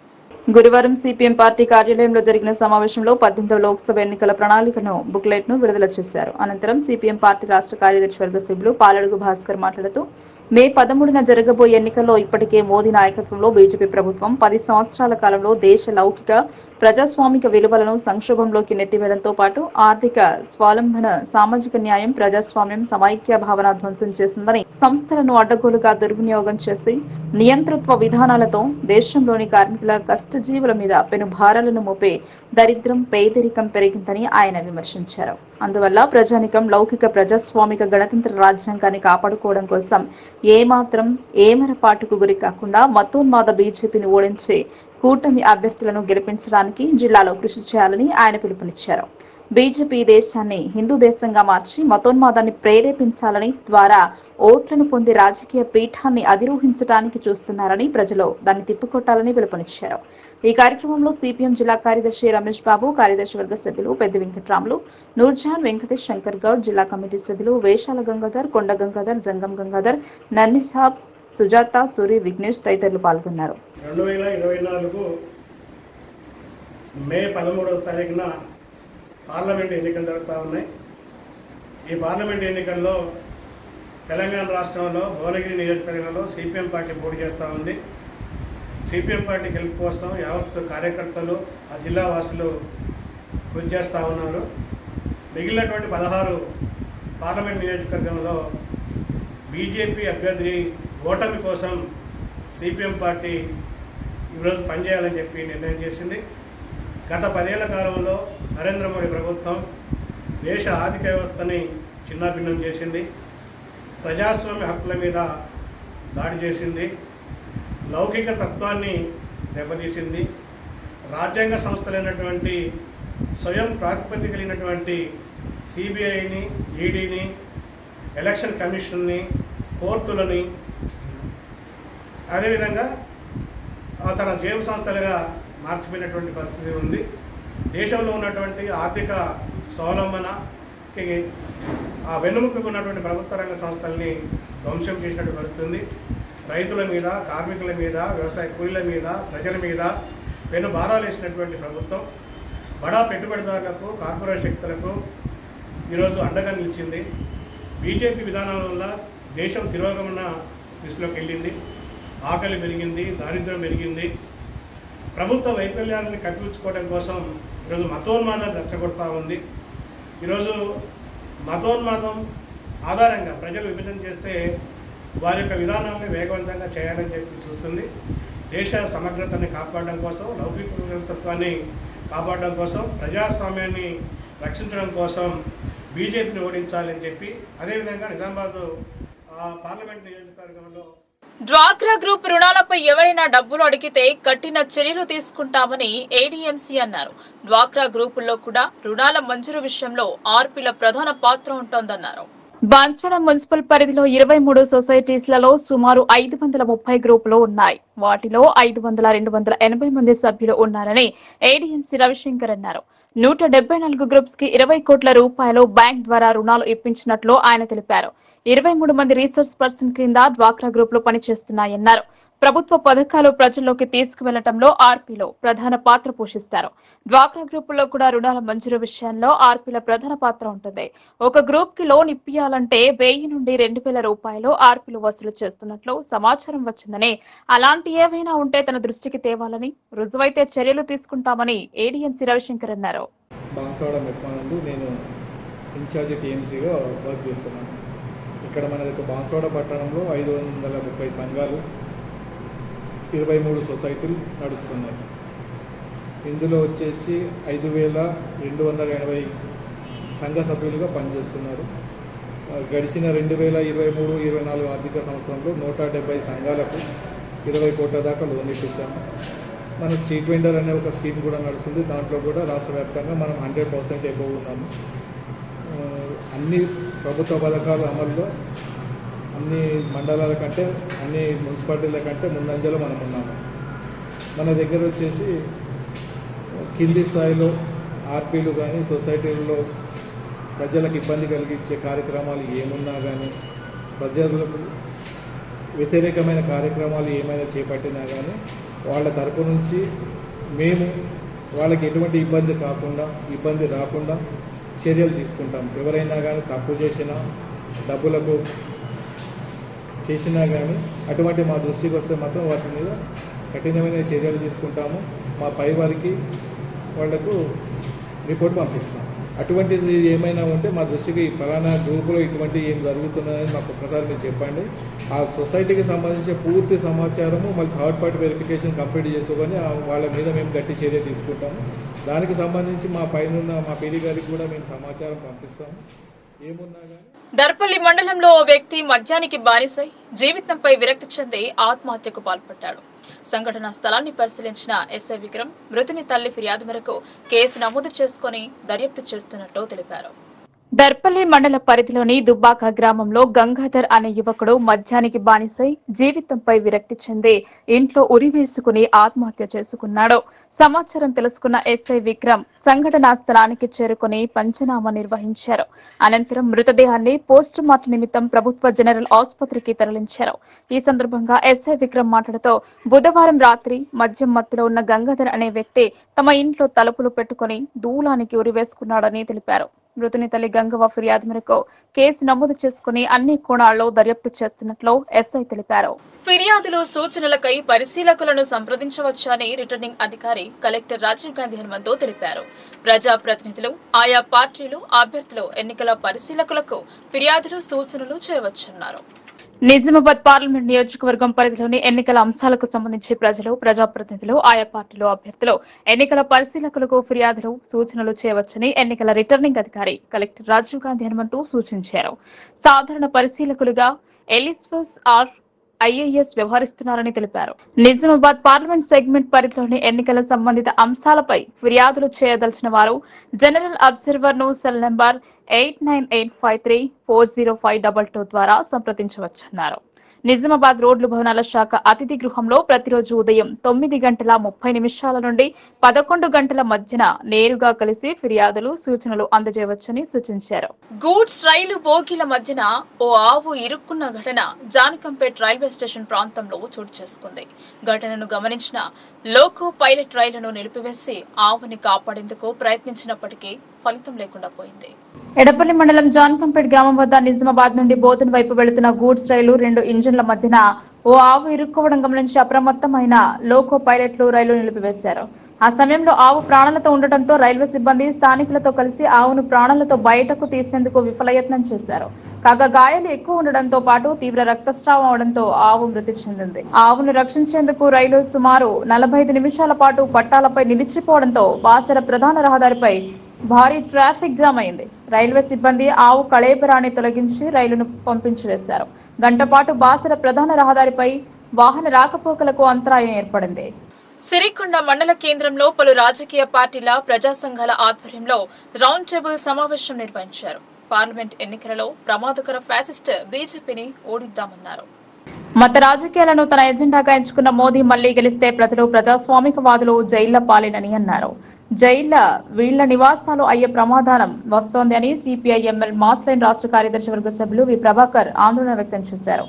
గురువారం సిపిఎం పార్టీ కార్యాలయంలో జరిగిన సమావేశంలో 18వ లోక్సభ ఎన్నికల ప్రణాళికను బుక్లెట్ ను విడుదల చేశారు. అనంతరం సిపిఎం పార్టీ రాష్ట్ర కార్యదర్శి వర్గ సభ్యులు పాలడుగు భాస్కర్ మాట్లాడుతూ, మే 13న జరగబోయే ఎన్నికల్లో ఇప్పటికే మోదీ నాయకత్వంలో బీజేపీ ప్రభుత్వం 10 సంవత్సరాల కాలంలో దేశ లౌకిక ప్రజాస్వామిక విలువలను సంక్షోభంలోకి నెట్టివేయడంతో పాటు ఆర్థిక స్వావలంబన, సామాజిక న్యాయం, ప్రజాస్వామ్యం, సమైక్య భావన ధ్వంసం చేసిందని, సంస్థలను అడ్డగోలుగా దుర్వినియోగం చేసి నియంతృత్వ విధానాలతో దేశంలోని కార్మికుల కష్టజీవుల మీద పెను భారాలను మోపే దరిద్రం, పేదరికం పెరిగిందని ఆయన విమర్శించారు. అందువల్ల ప్రజానికం లౌకిక ప్రజాస్వామిక గణతంత్ర రాజ్యాంగాన్ని కాపాడుకోవడం కోసం ఏమాత్రం ఏమరపాటుకు గురి కాకుండా మతోన్మాద బీజేపీని ఓడించే కూటమి అభ్యర్థులను గెలిపించడానికి జిల్లాలో కృషి చేయాలని ఆయన పిలుపునిచ్చారు. బీజేపీ దేశాన్ని హిందూ దేశంగా మార్చి మతోన్మాదాన్ని ప్రేరేపించాలని, ద్వారా ఓట్లను పొంది రాజకీయ పీఠాన్ని అధిరోహించడానికి చూస్తున్నారని, ప్రజలు దాన్ని తిప్పికొట్టాలని పిలుపునిచ్చారు. ఈ కార్యక్రమంలో సిపిఎం జిల్లా కార్యదర్శి రమేష్ బాబు, కార్యదర్శి వర్గ సభ్యులు పెద్ది వెంకట్రాములు, నూర్జాన్, వెంకటేష్, శంకర్ గౌడ్, జిల్లా కమిటీ సభ్యులు వేషాల గంగాధర్, కొండ గంగాధర్, జంగం గంగాధర్, నన్నిసాబ్, సుజాత, సూరి, విఘ్నేష్ తదితరులు పాల్గొన్నారు. 2024 మే 13వ తారీఖున పార్లమెంట్ ఎన్నికలు జరుగుతూ ఉన్నాయి. ఈ పార్లమెంట్ ఎన్నికల్లో తెలంగాణ రాష్ట్రంలో భువనగిరి నియోజకవర్గంలో సిపిఎం పార్టీ పోటీ చేస్తూ ఉంది. సిపిఎం పార్టీ గెలుపు కోసం యావత్ కార్యకర్తలు, ఆ జిల్లా వాసులు కృషి చేస్తూ ఉన్నారు. మిగిలినటువంటి 16 పార్లమెంట్ నియోజకవర్గంలో బీజేపీ అభ్యర్థి ఓటమి కోసం సిపిఎం పార్టీ ఈరోజు పనిచేయాలని చెప్పి నిర్ణయం చేసింది. గత 10 ఏళ్ల కాలంలో నరేంద్ర మోడీ ప్రభుత్వం దేశ ఆర్థిక వ్యవస్థని చిన్నాభిన్నం చేసింది, ప్రజాస్వామ్య హక్కుల మీద దాడి చేసింది, లౌకిక తత్వాన్ని దెబ్బతీసింది, రాజ్యాంగ సంస్థలైనటువంటి స్వయం ప్రాతిపదిక కలిగినటువంటి సిబిఐని, ఈడీని, ఎలక్షన్ కమిషన్ని, కోర్టులని, అదేవిధంగా తన జేబు సంస్థలుగా మార్చిపోయినటువంటి పరిస్థితి ఉంది. దేశంలో ఉన్నటువంటి ఆర్థిక స్వావలంబనకి ఆ వెన్నుముకకు ఉన్నటువంటి ప్రభుత్వ రంగ సంస్థల్ని ధ్వంసం చేసినటువంటి పరిస్థితి ఉంది. రైతుల మీద, కార్మికుల మీద, వ్యవసాయ కూలీల మీద, ప్రజల మీద పెను భారాలు వేసినటువంటి ప్రభుత్వం బడా పెట్టుబడిదారులకు, కార్పొరేట్ శక్తులకు ఈరోజు అండగా నిలిచింది. బీజేపీ విధానం వల్ల దేశం తిరోగమన దిశలోకి వెళ్ళింది. ఆకలి పెరిగింది, దారిద్ర్యం పెరిగింది. ప్రభుత్వ వైఫల్యాలను కప్పించుకోవడం కోసం ఈరోజు మతోన్మాదాన్ని రెచ్చగొడతా ఉంది. ఈరోజు మతోన్మాదం ఆధారంగా ప్రజలు విభజన చేస్తే వారి యొక్క విధానాన్ని వేగవంతంగా చేయాలని చెప్పి చూస్తుంది. దేశ సమగ్రతని కాపాడడం కోసం, లౌకిక తత్వాన్ని కాపాడడం కోసం, ప్రజాస్వామ్యాన్ని రక్షించడం కోసం బీజేపీని ఓడించాలని చెప్పి, అదేవిధంగా నిజామాబాద్ పార్లమెంట్ నియోజకవర్గంలో డ్వాక్రా గ్రూప్ రుణాలపై ఎవరైనా డబ్బులు అడిగితే కఠిన చర్యలు తీసుకుంటామని ఏడీఎంసీ అన్నారు. డ్వాక్రా గ్రూపుల్లో కూడా రుణాల మంజూరు విషయంలో ఆర్పీల ప్రధాన పాత్ర ఉంటోందన్నారు. బాన్స్వాడ మున్సిపల్ పరిధిలో 23 సొసైటీస్లలో సుమారు 530 గ్రూపులు ఉన్నాయి. వాటిలో 500-280 మంది సభ్యులు ఉన్నారని ఏడీఎంసీ రవిశంకర్ అన్నారు. 174 గ్రూప్స్ కి 20 కోట్ల రూపాయలు బ్యాంక్ ద్వారా రుణాలు ఇప్పించినట్లు ఆయన తెలిపారు. 23 మంది రీసోర్స్ పర్సన్ క్రింద డ్వాక్రా గ్రూపులు పనిచేస్తున్నాయన్నారు. ప్రభుత్వ పథకాలు ప్రజల్లోకి తీసుకువెళ్లడంలో ఆర్పీలో ప్రధాన పాత్ర పోషిస్తారు. డ్వాక్రా గ్రూపుల్లో కూడా రుణాల మంజూరు విషయంలో ఆర్పీల ప్రధాన పాత్ర ఉంటుంది. ఒక గ్రూప్ కి లోన్ ఇప్పియాలంటే 1000 నుండి 2000 రూపాయలు ఆర్పీలు వసూలు చేస్తున్నట్లు సమాచారం వచ్చిందని, అలాంటి ఏవైనా ఉంటే తన దృష్టికి తేవాలని, రుజువైతే చర్యలు తీసుకుంటామని ఏడీఎంసీ రవిశంకర్ అన్నారు. బాన్స్వాడ మెప్మానందు నేను ఇన్ఛార్జి టీఎంసీగా వర్క్ చేస్తున్నాను. ఇక్కడ మన బాన్స్వాడ పట్టణంలో 530 సంఘాలు, 23 సొసైటీలు నడుస్తున్నాయి. ఇందులో వచ్చేసి 5280 సంఘ సభ్యులుగా పనిచేస్తున్నారు. గడిచిన 2023-24 ఆర్థిక సంవత్సరంలో 170 సంఘాలకు 20 కోట్ల దాకా లోన్ ఇప్పించాము. మనకు చీట్ వెండర్ అనే ఒక స్కీమ్ కూడా నడుస్తుంది. దాంట్లో కూడా రాష్ట్ర వ్యాప్తంగా మనం 100% ఎబోవ్ ఉన్నాము. అన్ని ప్రభుత్వ పథకాల అమల్లో అన్ని మండలాల కంటే, అన్ని మున్సిపాలిటీల కంటే ముందంజలో మనం ఉన్నాము. మన దగ్గర వచ్చేసి కింది స్థాయిలో ఆర్పీలు కానీ, సొసైటీలలో ప్రజలకు ఇబ్బంది కలిగించే కార్యక్రమాలు ఏమున్నా కానీ, ప్రజలకు వ్యతిరేకమైన కార్యక్రమాలు ఏమైనా చేపట్టినా కానీ వాళ్ళ తరపు నుంచి మేము వాళ్ళకి ఎటువంటి ఇబ్బంది రాకుండా చర్యలు తీసుకుంటాం. ఎవరైనా కానీ తప్పు చేసినా, డబ్బులకు చేసినా కానీ అటువంటి మా దృష్టికి వస్తే మాత్రం వాటి మీద కఠినమైన చర్యలు తీసుకుంటాము. మా పై వారికి వాళ్లకు రిపోర్ట్ పంపిస్తాం. అటువంటిది ఏమైనా ఉంటే మా దృష్టికి ఫలానా గ్రూపులో ఇటువంటి ఏం జరుగుతున్నాయని మాకు ఒక్కసారి మీరు చెప్పండి. ఆ సొసైటీకి సంబంధించిన పూర్తి సమాచారము మళ్ళీ థర్డ్ పార్టీ వెరిఫికేషన్ కంప్లీట్ చేసుకొని వాళ్ళ మీద మేము గట్టి చర్య తీసుకుంటాము. దానికి సంబంధించి మా పైన మా పీడీ గారికి కూడా మేము సమాచారం పంపిస్తాము. ఏమున్నా కానీ దర్పల్లి మండలంలో ఓ వ్యక్తి మద్యానికి బానిసై జీవితంపై విరక్తి చెంది ఆత్మహత్యకు పాల్పడ్డాడు. సంఘటనా స్థలాన్ని పరిశీలించిన ఎస్ఐ విక్రమ్ మృతుని తల్లి ఫిర్యాదు మేరకు కేసు నమోదు చేసుకుని దర్యాప్తు చేస్తున్నట్లు తెలిపారు. దర్పల్లి మండల పరిధిలోని దుబ్బాక గ్రామంలో గంగాధర్ అనే యువకుడు మద్యానికి బానిసై జీవితంపై విరక్తి చెంది ఇంట్లో ఉరివేసుకుని ఆత్మహత్య చేసుకున్నాడు. సమాచారం తెలుసుకున్న ఎస్ఐ విక్రమ్ సంఘటనా స్థలానికి చేరుకుని పంచనామా నిర్వహించారు. అనంతరం మృతదేహాన్ని పోస్ట్ మార్టం నిమిత్తం ప్రభుత్వ జనరల్ ఆసుపత్రికి తరలించారు. ఈ సందర్భంగా ఎస్ఐ విక్రమ్ మాట్లాడుతూ బుధవారం రాత్రి మద్యం మత్తులో ఉన్న గంగాధర్ అనే వ్యక్తి తమ ఇంట్లో తలుపులు పెట్టుకుని దూలానికి ఉరివేసుకున్నాడని తెలిపారు. మృతుని తల్లి గంగవ్వ ఫిర్యాదు మేరకు కేసు నమోదు చేసుకుని అన్ని కోణాల్లో దర్యాప్తు చేస్తున్నట్లు ఎస్ఐ తెలిపారు. ఫిర్యాదులు, సూచనలకై పరిశీలకులను సంప్రదించవచ్చని రిటర్నింగ్ అధికారి కలెక్టర్ రాజీవ్ గాంధీ హనుమంతు తెలిపారు. ప్రజాప్రతినిధులు, ఆయా పార్టీలు, అభ్యర్థులు, ఎన్నికల పరిశీలకులకు ఫిర్యాదులు, సూచనలు చేయవచ్చన్నారు. నిజామాబాద్ పార్లమెంట్ నియోజకవర్గం పరిధిలోని ఎన్నికల అంశాలకు సంబంధించి ప్రజలు, ప్రజాప్రతినిధులు, ఆయా పార్టీలు, అభ్యర్థులు, ఎన్నికల పరిశీలకులకు ఫిర్యాదులు, సూచనలు చేయవచ్చని ఎన్నికల రిటర్నింగ్ అధికారి కలెక్టర్ రాజీవ్ గాంధీ హనుమంతు సూచించారు. సాధారణ పరిశీలకులుగా ఎలిస్వస్ ఆర్ ఐఏఎస్ వ్యవహరిస్తున్నారని తెలిపారు. నిజామాబాద్ పార్లమెంట్ సెగ్మెంట్ పరిధిలోని ఎన్నికల సంబంధిత అంశాలపై ఫిర్యాదులు చేయదలిచిన వారు జనరల్ అబ్జర్వర్ ను సెల్ నంబర్ 8985340522 ద్వారా సంప్రదించవచ్చన్నారు. నిజామాబాద్ రోడ్లు భవనాల శాఖ అతిథి గృహంలో ప్రతిరోజు ఉదయం 9:30 నుండి 11 గంటల మధ్యన నేరుగా కలిసి ఫిర్యాదులు, సూచనలు అందజేయవచ్చని సూచించారు. గూడ్స్ రైలు బోగీల మధ్యన ఓ ఆవు ఇరుక్కున్న ఘటన జానకంపేట్ రైల్వే స్టేషన్ ప్రాంతంలో చోటు చేసుకుంది. ఘటనను గమనించిన లోకో పైలట్ రైలును నిలిపివేసి ఆవుని కాపాడేందుకు ప్రయత్నించినప్పటికీ ఫలితం లేకుండా పోయింది. ఎడపల్లి మండలం జాన్కంపేట్ గ్రామం వద్ద నిజామాబాద్ నుండి బోధన్ వైపు వెళుతున్న గూడ్స్ రైలు 2 ఇంజిన్ల మధ్యన ఓ ఆవు ఇరుక్కోవడం గమనించి అప్రమత్తమైన లోకో పైలట్లు రైలు నిలిపివేశారు. ఆ సమయంలో ఆవు ప్రాణాలతో ఉండటంతో రైల్వే సిబ్బంది స్థానికులతో కలిసి ఆవును ప్రాణాలతో బయటకు తీసేందుకు విఫలయత్నం చేశారు. కాగా గాయాలు ఎక్కువ ఉండడంతో పాటు తీవ్ర రక్తస్రావం అవడంతో ఆవు మృతి చెందింది. ఆవును రక్షించేందుకు రైలు సుమారు 45 నిమిషాల పాటు పట్టాలపై నిలిచిపోవడంతో బాసర ప్రధాన రహదారిపై భారీ ట్రాఫిక్ జామ్ అయింది. రైల్వే సిబ్బంది ఆవు కళేబరాన్ని తొలగించి రైలును పంపించివేశారు. గంట పాటు బాసర ప్రధాన రహదారిపై వాహన రాకపోకలకు అంతరాయం ఏర్పడింది. సిరికొండ మండల కేంద్రంలో పలు రాజకీయ పార్టీల, ప్రజా సంఘాల ఆధ్వర్యంలో రౌండ్ టేబుల్ సమావేశం నిర్వహించారు. పార్లమెంట్ ఎన్నికలలో ప్రమాదకర ఫ్యాసిస్ట్ బీజేపీని ఓడిద్దామన్నారు. మత రాజకీయాలను తన ఎజెండాగా ఎంచుకున్న మోదీ మళ్లీ గెలిస్తే ప్రజలు ప్రజాస్వామికవాదులు జైళ్ల పాలేనని అన్నారు. జైళ్ల వీళ్ల నివాసాలు అయ్యే ప్రమాదం వస్తోంది అని సిపిఐఎంఎల్ మాస్ లైన్ రాష్ట్ర కార్యదర్శి వర్గ సభ్యులు వి ప్రభాకర్ ఆందోళన వ్యక్తం చేశారు.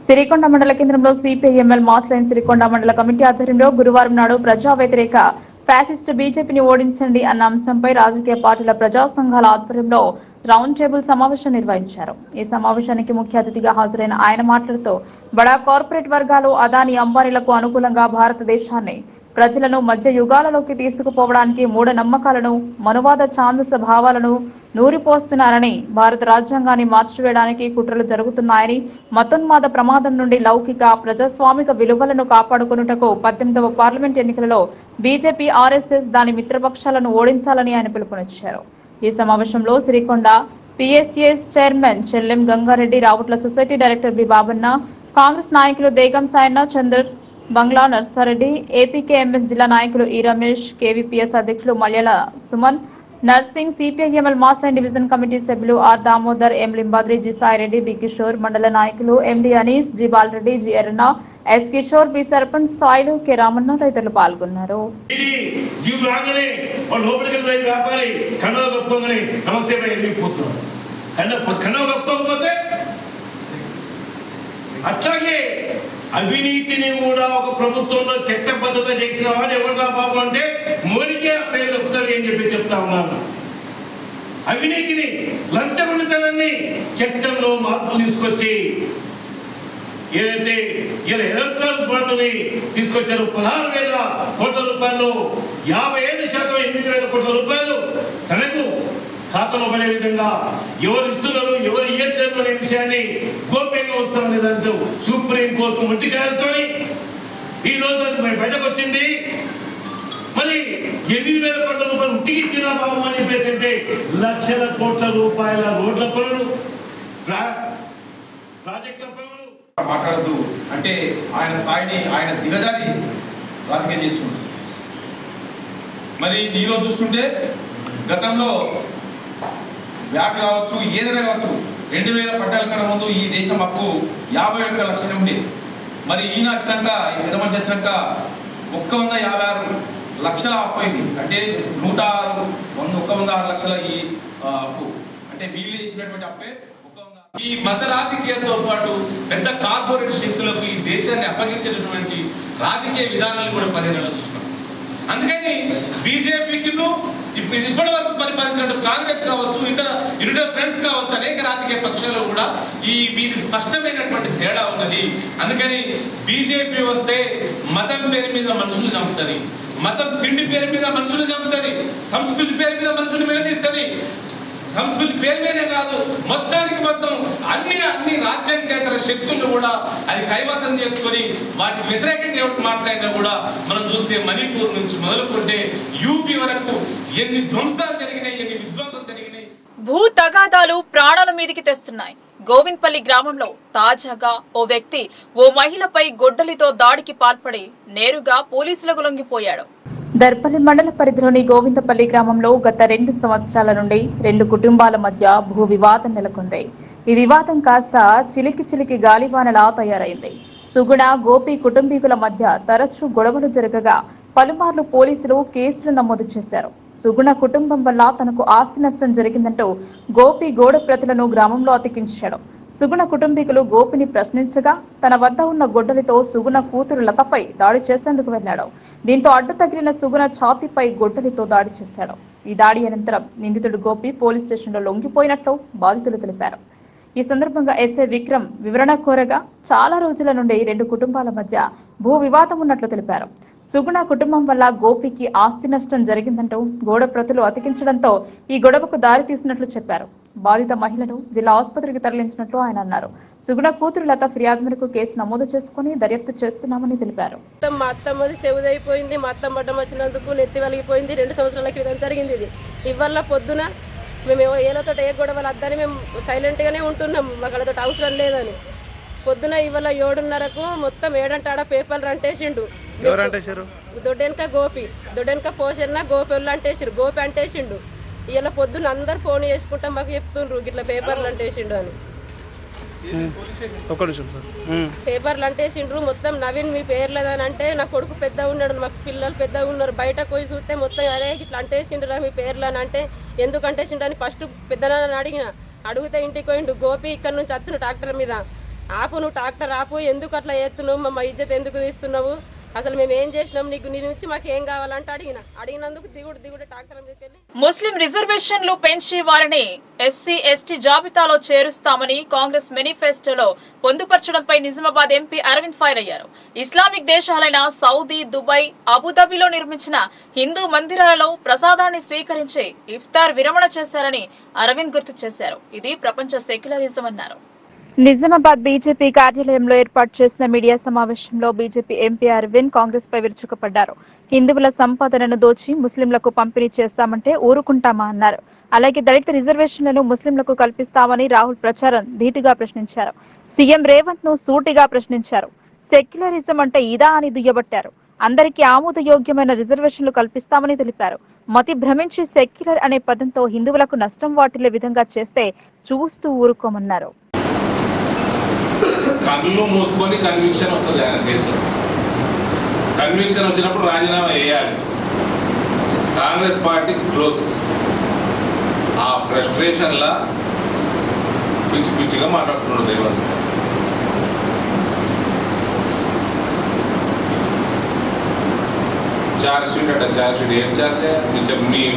సిరికొండ మండల కేంద్రంలో సిపిఐఎంఎల్ మాస్ లైన్ సిరికొండ మండల కమిటీ ఆధ్వర్యంలో గురువారం నాడు ప్రజా వ్యతిరేక ఫ్యాసిస్ట్ బీజేపీని ఓడించండి అన్న అంశంపై రాజకీయ పార్టీల ప్రజా సంఘాల ఆధ్వర్యంలో రౌండ్ టేబుల్ సమావేశం నిర్వహించారు. ఈ సమావేశానికి ముఖ్య అతిథిగా హాజరైన ఆయన మాట్లాడుతూ బడా కార్పొరేట్ వర్గాలు అదానీ అంబానీలకు అనుకూలంగా భారతదేశాన్ని ప్రజలను మధ్య యుగాలలోకి తీసుకుపోవడానికి మూఢనమ్మకాలను మనువాద ఛాందస భావాలను నూరిపోస్తున్నారని, భారత రాజ్యాంగాన్ని మార్చివేయడానికి కుట్రలు జరుగుతున్నాయని, మతోన్మాద ప్రమాదం నుండి లౌకిక ప్రజాస్వామిక విలువలను కాపాడుకున్నటకు 18వ పార్లమెంట్ ఎన్నికలలో బీజేపీ ఆర్ఎస్ఎస్ దాని మిత్రపక్షాలను ఓడించాలని ఆయన పిలుపునిచ్చారు. ఈ సమావేశంలో Sirikonda PSS chairman Chellem Gangareddy, Ravutla society director B Babanna, Congress నాయకులు దేగం సాయన్న, చంద్ర బంగ్లా నర్సారెడ్డి, ఏపీకేఎంఎస్ జిల్లా నాయకులు ఈ రమేష్, కేవీపీఎస్ అధ్యక్షులు Malyala Suman, Narsing, CPIML mass line division committee సభ్యులు R Damodar, M Limbadri, G Saireddy, B Kishore, మండల నాయకులు MD Anees, G Balareddy, G Erranna, S Kishore, B sarpanch Sailu, K Ramanna తదితరులు పాల్గొన్నారు. అట్లాగే అవినీతిని కూడా ఒక ప్రభుత్వంలో చట్టబద్ధత చేసిన వాడు ఎవరుగా బాబు అంటే మోడీకే ఆ పేరు దొక్కుతుంది అని చెప్పి చెప్తా ఉన్నాను. అవినీతిని లంచగొండితనాన్ని చట్టంలో మార్పులు తీసుకొచ్చి ఏదైతే ఇలా ఎలక్ట్రానిక్ బాండ్ని తీసుకొచ్చారు 16,000 కోట్ల రూపాయలు, 55% 8,000 కోట్ల రూపాయలు తనకు ఖాతాలో పడే విధంగా ఎవరు ఇస్తున్నారు, ఎవరు ఇయ్యట్లేదు అనే విషయాన్ని గోప్యంగా వస్తామనే దాంతో సుప్రీంకోర్టు ముట్టికాయలతో ఈ రోజు బయటకు వచ్చింది. మరి 8,000 కోట్ల రూపాయలు ఉట్టికిచ్చిన బాబు అని చెప్పేసి అంటే లక్షల కోట్ల రూపాయల రోడ్ల పనులు, ప్రాజెక్టుల పనులు మాట్లాడద్దు అంటే ఆయన స్థాయిని ఆయన దిగజారి రాజకీయం చేస్తున్నారు. మరి ఈరోజు చూసుకుంటే గతంలో వ్యాట్ కావచ్చు, ఏదైనా కావచ్చు, 2000 పట్టాల కన్నా ముందు ఈ దేశం హక్కు 51 లక్షలు ఉండే. మరి ఈయన వచ్చినాక, ఈ పెద్ద మనిషి వచ్చినాక 156 లక్షల అప్పు అయింది. అంటే 106 లక్షల ఈ అప్పు, అంటే వీళ్ళు చేసినటువంటి అప్పే. ఈ మత రాజకీయాలతో పాటు పెద్ద కార్పొరేట్ శక్తులకు ఈ దేశాన్ని అప్పగించినటువంటి రాజకీయ విధానాలు కూడా పరిగణలో చూస్తున్నాం. అందుకని బీజేపీకి ఇప్పటి వరకు పరిపాలించిన కాంగ్రెస్ కావచ్చు, ఇతర యునైటెడ్ ఫ్రెండ్స్ కావచ్చు, అనేక రాజకీయ పక్షాలు కూడా వీరి స్పష్టమైనటువంటి తేడా ఉన్నది. అందుకని బీజేపీ వస్తే మతం పేరు మీద మనుషులు చంపుతుంది, మతం తిండి పేరు మీద మనుషులు చంపుతుంది, సంస్కృతి పేరు మీద మనుషులు విడదీస్తుంది. సంస్కృతి పేరు మీదే కాదు, మొత్తానికి మొత్తం అన్ని రాజ్యాంగేతర శక్తులు కూడా అది కైవసం చేసుకొని వాటికి వ్యతిరేకంగా ఎవరు మాట్లాడినా కూడా మనం చూస్తే మణిపూర్ నుంచి మొదలుకుంటే యూపీ వరకు ఎన్ని ధ్వంసాలు జరిగినాయి, ఎన్ని విధ్వంసం జరిగినాయి. భూ తగాదాలు ప్రాణాల మీదికి తెస్తున్నాయి. గోవింద్పల్లి గ్రామంలో తాజాగా ఓ వ్యక్తి ఓ మహిళపై గొడ్డలితో దాడికి పాల్పడి నేరుగా పోలీసులకు లొంగిపోయాడు. దర్పల్లి మండల పరిధిలోని గోవిందపల్లి గ్రామంలో గత 2 సంవత్సరాల నుండి 2 కుటుంబాల మధ్య భూ వివాదం నెలకొంది. ఈ వివాదం కాస్త చిలికి గాలివానలా తయారైంది. సుగుణ, గోపి కుటుంబీకుల మధ్య తరచూ గొడవలు జరగగా పలుమార్లు పోలీసులు కేసులు నమోదు చేశారు. సుగుణ కుటుంబం వల్ల తనకు ఆస్తి నష్టం జరిగిందంటూ గోపి గోడ ప్రతులను గ్రామంలో అతికించాడు. సుగుణ కుటుంబీకులు గోపిని ప్రశ్నించగా తన వద్ద ఉన్న గొడ్డలితో సుగుణ కూతురు లతపై దాడి చేసేందుకు వెళ్లాడు. దీంతో అడ్డు తగిలిన సుగుణ ఛాతీపై గొడ్డలితో దాడి చేశాడు. ఈ దాడి అనంతరం నిందితుడు గోపి పోలీస్ స్టేషన్లో లొంగిపోయినట్లు బాధితులు తెలిపారు. ఈ సందర్భంగా ఎస్ఐ విక్రమ్ వివరణ కోరగా చాలా రోజుల నుండి 2 కుటుంబాల మధ్య భూ వివాదం ఉన్నట్లు తెలిపారు. సుగుణ కుటుంబం వల్ల గోపికి ఆస్తి నష్టం జరిగిందంటూ గోడ ప్రతులు అతికించడంతో ఈ గొడవకు దారి తీసినట్లు చెప్పారు. బాధిత మహిళను జిల్లా ఆసుపత్రికి తరలించినట్లు ఆయన అన్నారు. సుగుణ కూతురు లత ఫిర్యాదు మేరకు కేసు నమోదు చేసుకుని దర్యాప్తు చేస్తున్నామని తెలిపారు. మా అత్తమ్మది చెవుదైపోయింది, మా అత్తమ్మ బట్టం వచ్చినందుకు నెత్తి వలిగిపోయింది. 2 సంవత్సరాల క్రితం జరిగింది ఇది. ఇవాళ పొద్దున మేము ఏలతో ఏ గొడవలు వద్దని మేము సైలెంట్గానే ఉంటున్నాం, మాకు వాళ్ళతో అవసరం లేదని. పొద్దున ఇవాళ 7:30కు మొత్తం ఏడంటాడ పేపర్లు అంటేసిండు. దొడ్డెనక గోపి, దొడ్డెనక పోషన్న, గోపి వాళ్ళు అంటేసిరు. గోపి అంటేసిండు. ఇలా పొద్దున్న అందరు ఫోన్ చేసుకుంటాం మాకు చెప్తుండ్రు ఇట్లా పేపర్లు అంటేసిండు అని. పేపర్లు అంటేసిండ్రు మొత్తం నవీన్ మీ పేరు లేదని అంటే నా కొడుకు పెద్ద ఉన్నాడు, మాకు పిల్లలు పెద్దగా ఉన్నారు, బయటకు పోయి చూస్తే మొత్తం అదే ఇట్లా అంటేసిండ్రా మీ పేర్లు అని అంటే ఎందుకు అంటేసిండు అని ఫస్ట్ పెద్దనాన్నని అడిగితే ఇంటికి పోయిండు. గోపి ఇక్కడ నుంచి వస్తున్న ట్రాక్టర్ మీద, ఆపు నువ్వు ట్రాక్టర్ ఆపు, ఎందుకు అట్లా చేస్తున్నావు, మా ఇజ్జత్ ఎందుకు తీస్తున్నావు, అసలు మేము ఏం చేసినాం, నీకు నీ నుంచి మాకు ఏం కావాలంటే అడిగినందుకు దిగుడు ట్రాక్టర్ మీదకి వెళ్ళి ముస్లిం రిజర్వేషన్లు పెంచి వారిని ఎస్సీ ఎస్టీ జాబితాలో చేరుస్తామని కాంగ్రెస్ మేనిఫెస్టోలో పొందుపరచడంపై నిజామాబాద్ ఎంపీ అరవింద్ ఫైర్ అయ్యారు. ఇస్లామిక్ దేశాలైన సౌదీ, దుబాయ్, అబుదాబిలో నిర్మించిన హిందూ మందిరాలలో ప్రసాదాన్ని స్వీకరించి ఇఫ్తార్ విరమణ చేశారని అరవింద్ గుర్తు చేశారు. ఇది ప్రపంచ సెక్యులరిజం అన్నారు. నిజామాబాద్ బీజేపీ కార్యాలయంలో ఏర్పాటు చేసిన మీడియా సమావేశంలో బీజేపీ ఎంపీ అరవింద్ కాంగ్రెస్ పై విరుచుకుపడ్డారు. హిందువుల సంపదను దోచి ముస్లింలకు పంపిణీ చేస్తామంటే ఊరుకుంటామా అన్నారు. అలాగే దళిత రిజర్వేషన్లను ముస్లింలకు కల్పిస్తామని రాహుల్ ప్రచారం ధీటుగా ప్రశ్నించారు. సీఎం రేవంత్ ను సూటిగా ప్రశ్నించారు. సెక్యులరిజం అంటే ఇదా అని దుయ్యబట్టారు. అందరికీ ఆమోదయోగ్యమైన రిజర్వేషన్లు కల్పిస్తామని తెలిపారు. మతి భ్రమించి సెక్యులర్ అనే పదంతో హిందువులకు నష్టం వాటిల్లే విధంగా చేస్తే చూస్తూ ఊరుకోమన్నారు. కళ్ళు మూసుకొని కన్విక్షన్ వస్తుంది ఆయన కేసులో. కన్విక్షన్ వచ్చినప్పుడు రాజీనామా వేయాలి. Congress party close. ఆ ఫ్రస్ట్రేషన్లా పిచ్చి పిచ్చిగా మాట్లాడుతున్నాడు రేవంత్. చార్జ్ షీట్ అట, చార్జ్ షీట్ ఏం చార్జ్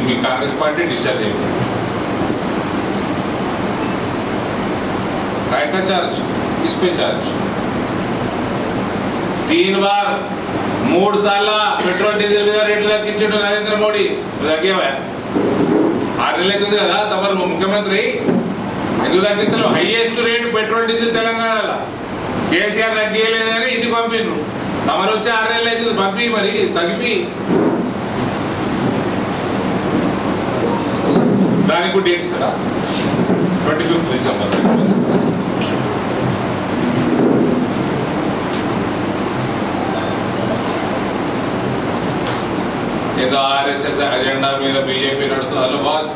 మీ కాంగ్రెస్ పార్టీ డిశ్చార్జ్ అయ్యింది. का चार्ज किस पे चार्ज 3 बार 3 साल पेट्रोल डीजिल మీద రేట్లు తగ్గించాడు నరేంద్ర మోడీ. తగ్గేవా 6 నెలలు అవుతుంది కదా తమరు ముఖ్యమంత్రి, ఎందుకు తగ్గిస్తారు? హైయెస్ట్ రేటు పెట్రోల్ డీజిల్ తెలంగాణలో. కేసీఆర్ తగ్గలేదని ఇంటికి పంపిండ్రు. తమరు వచ్చి 6 నెలలు అవుతుంది పంపి, మరి తగ్గిపి దానికి కూడా డేట్ ఇస్తారా? 25 డిసెంబర్. ఏదో ఆర్ఎస్ఎస్ అజెండా మీద బీజేపీ నడుస్తుంది. Hello boss,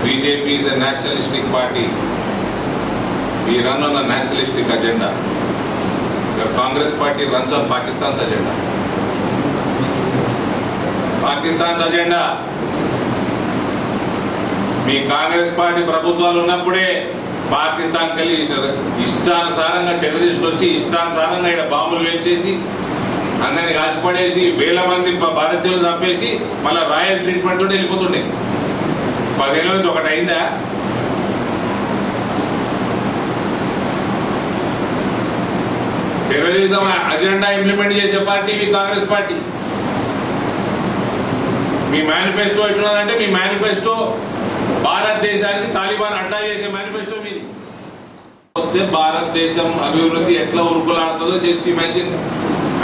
BJP is a nationalistic party. We run on a nationalistic agenda. The Congress party runs on Pakistan's agenda. Pakistan's agenda. Me Congress party ప్రభుత్వాలు ఉన్నప్పుడే పాకిస్తాన్ కలిగి ఇష్టానుసారంగా టెర్రరిస్ట్ వచ్చి ఇష్టానుసారంగా ఇక్కడ బాంబులు వేల్చేసి అందరిని కాల్చిపడేసి వేల మంది భారతీయులు చంపేసి మళ్ళీ రాయల్ ట్రీట్మెంట్ తోటి వెళ్ళిపోతుండే. 10 ఏళ్ళ నుంచి ఒకటి అయిందా? టెర్రరిజం అజెండా ఇంప్లిమెంట్ చేసే పార్టీ మీ కాంగ్రెస్ పార్టీ. మీ మేనిఫెస్టో ఎట్లున్నదంటే, మీ మేనిఫెస్టో భారతదేశానికి తాలిబాన్ అడ్డా చేసే మేనిఫెస్టో మీది. వస్తే భారతదేశం అభివృద్ధి ఎట్లా ఉరుకులాడుతుందో జస్ట్ ఇమాజిన్.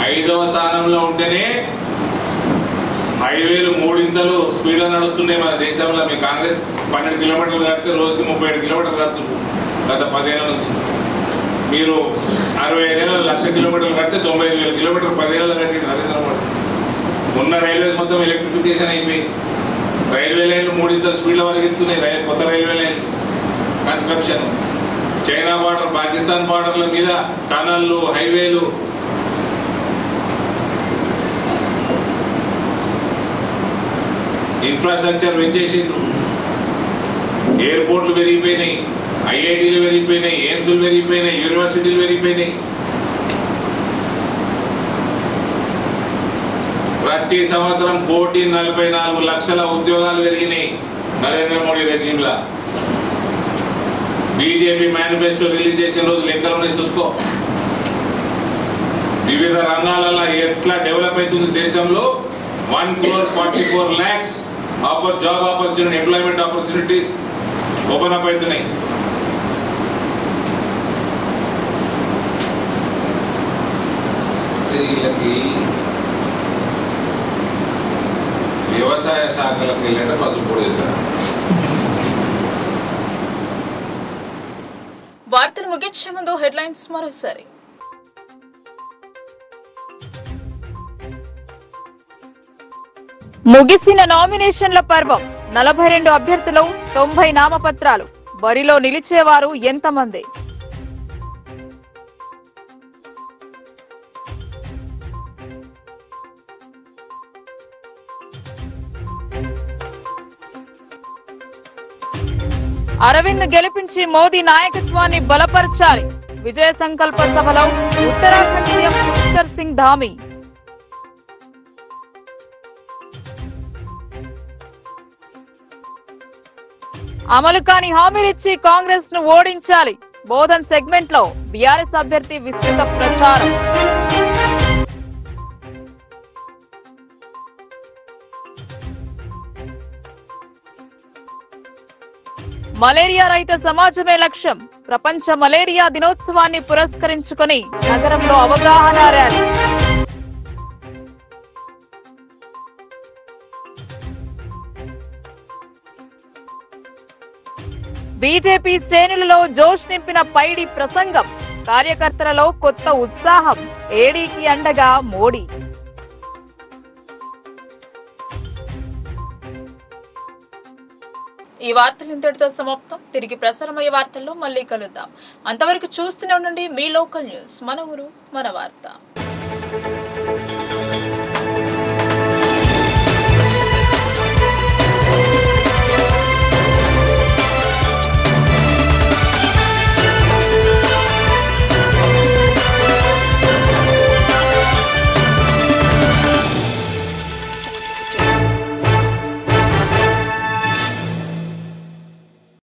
5వ స్థానంలో ఉంటేనే హైవేలు 3 స్పీడ్లో నడుస్తుండే మన దేశంలో. మీ కాంగ్రెస్ 12 కిలోమీటర్లు కడితే రోజుకి 37 కిలోమీటర్లు కడుతున్నారు గత 10 ఏళ్ళ నుంచి. మీరు 65 ఏళ్ళ 1,00,000 కిలోమీటర్లు కడితే 95,000 కిలోమీటర్లు 10 ఏళ్ళలో కట్టింది నరేంద్ర మోడీ. ఉన్న రైల్వేస్ మొత్తం ఎలక్ట్రిఫికేషన్ అయిపోయింది. రైల్వే లైన్లు 3 స్పీడ్ల వరకు ఎత్తున్నాయి. కొత్త railway line construction. China border, Pakistan బార్డర్ల మీద టనళ్ళు, హైవేలు. ఇన్ఫ్రాస్ట్రక్చర్ పెంచేసిండ్రు. ఎయిర్పోర్ట్లు పెరిగిపోయినాయి, ఐఐటీలు పెరిగిపోయినాయి, ఎయిమ్స్లు పెరిగిపోయినాయి, యూనివర్సిటీలు పెరిగిపోయినాయి. ప్రతి సంవత్సరం 1,44,00,000 ఉద్యోగాలు పెరిగినాయి నరేంద్ర మోడీ రెజీమ్లా. బీజేపీ మేనిఫెస్టో రిలీజ్ చేసిన రోజు లెక్కలు చూసుకో. వివిధ రంగాలలో ఎట్లా డెవలప్ అవుతుంది దేశంలో. 1,44,00,000 job opportunity, employment opportunities open up అవుతున్నాయి. వీళ్ళకి వ్యవసాయ శాఖలకు వెళ్ళంటే పసుపు పొడి వేస్తారు. వార్తలు ముగించే ముందు హెడ్లైన్స్ మరోసారి. ముగిసిన నామినేషన్ల పర్వం. 42 అభ్యర్థులు 90 నామపత్రాలు. బరిలో నిలిచేవారు ఎంతమంది? అరవింద్ గెలిపించి మోదీ నాయకత్వాన్ని బలపరచాలి. విజయ సంకల్ప సభలో ఉత్తరాఖండ్ సీఎం పుష్కర్ సింగ్ ధామి. అమలు కాని హామీలిచ్చి కాంగ్రెస్ ను ఓడించాలి. బోధన్ సెగ్మెంట్ లో బీఆర్ఎస్ అభ్యర్థి విస్తృత ప్రచారం. మలేరియా రహిత సమాజమే లక్ష్యం. ప్రపంచ మలేరియా దినోత్సవాన్ని పురస్కరించుకొని నగరంలో అవగాహన ర్యాలీ. బీజేపీ శ్రేణులలో జోష్ నింపిన పైడి ప్రసంగం. కార్యకర్తలలో కొత్త ఉత్సాహం. ఏడీకి అండగా మోడీ. ఈ వార్తలు ఇంతటితో సమాప్తం. తిరిగి ప్రసారమయ్యే వార్తల్లో మళ్ళీ కలుద్దాం. అంతవరకు చూస్తూనే ఉండండి మీ లోకల్ న్యూస్. మన ఊరు మన వార్త.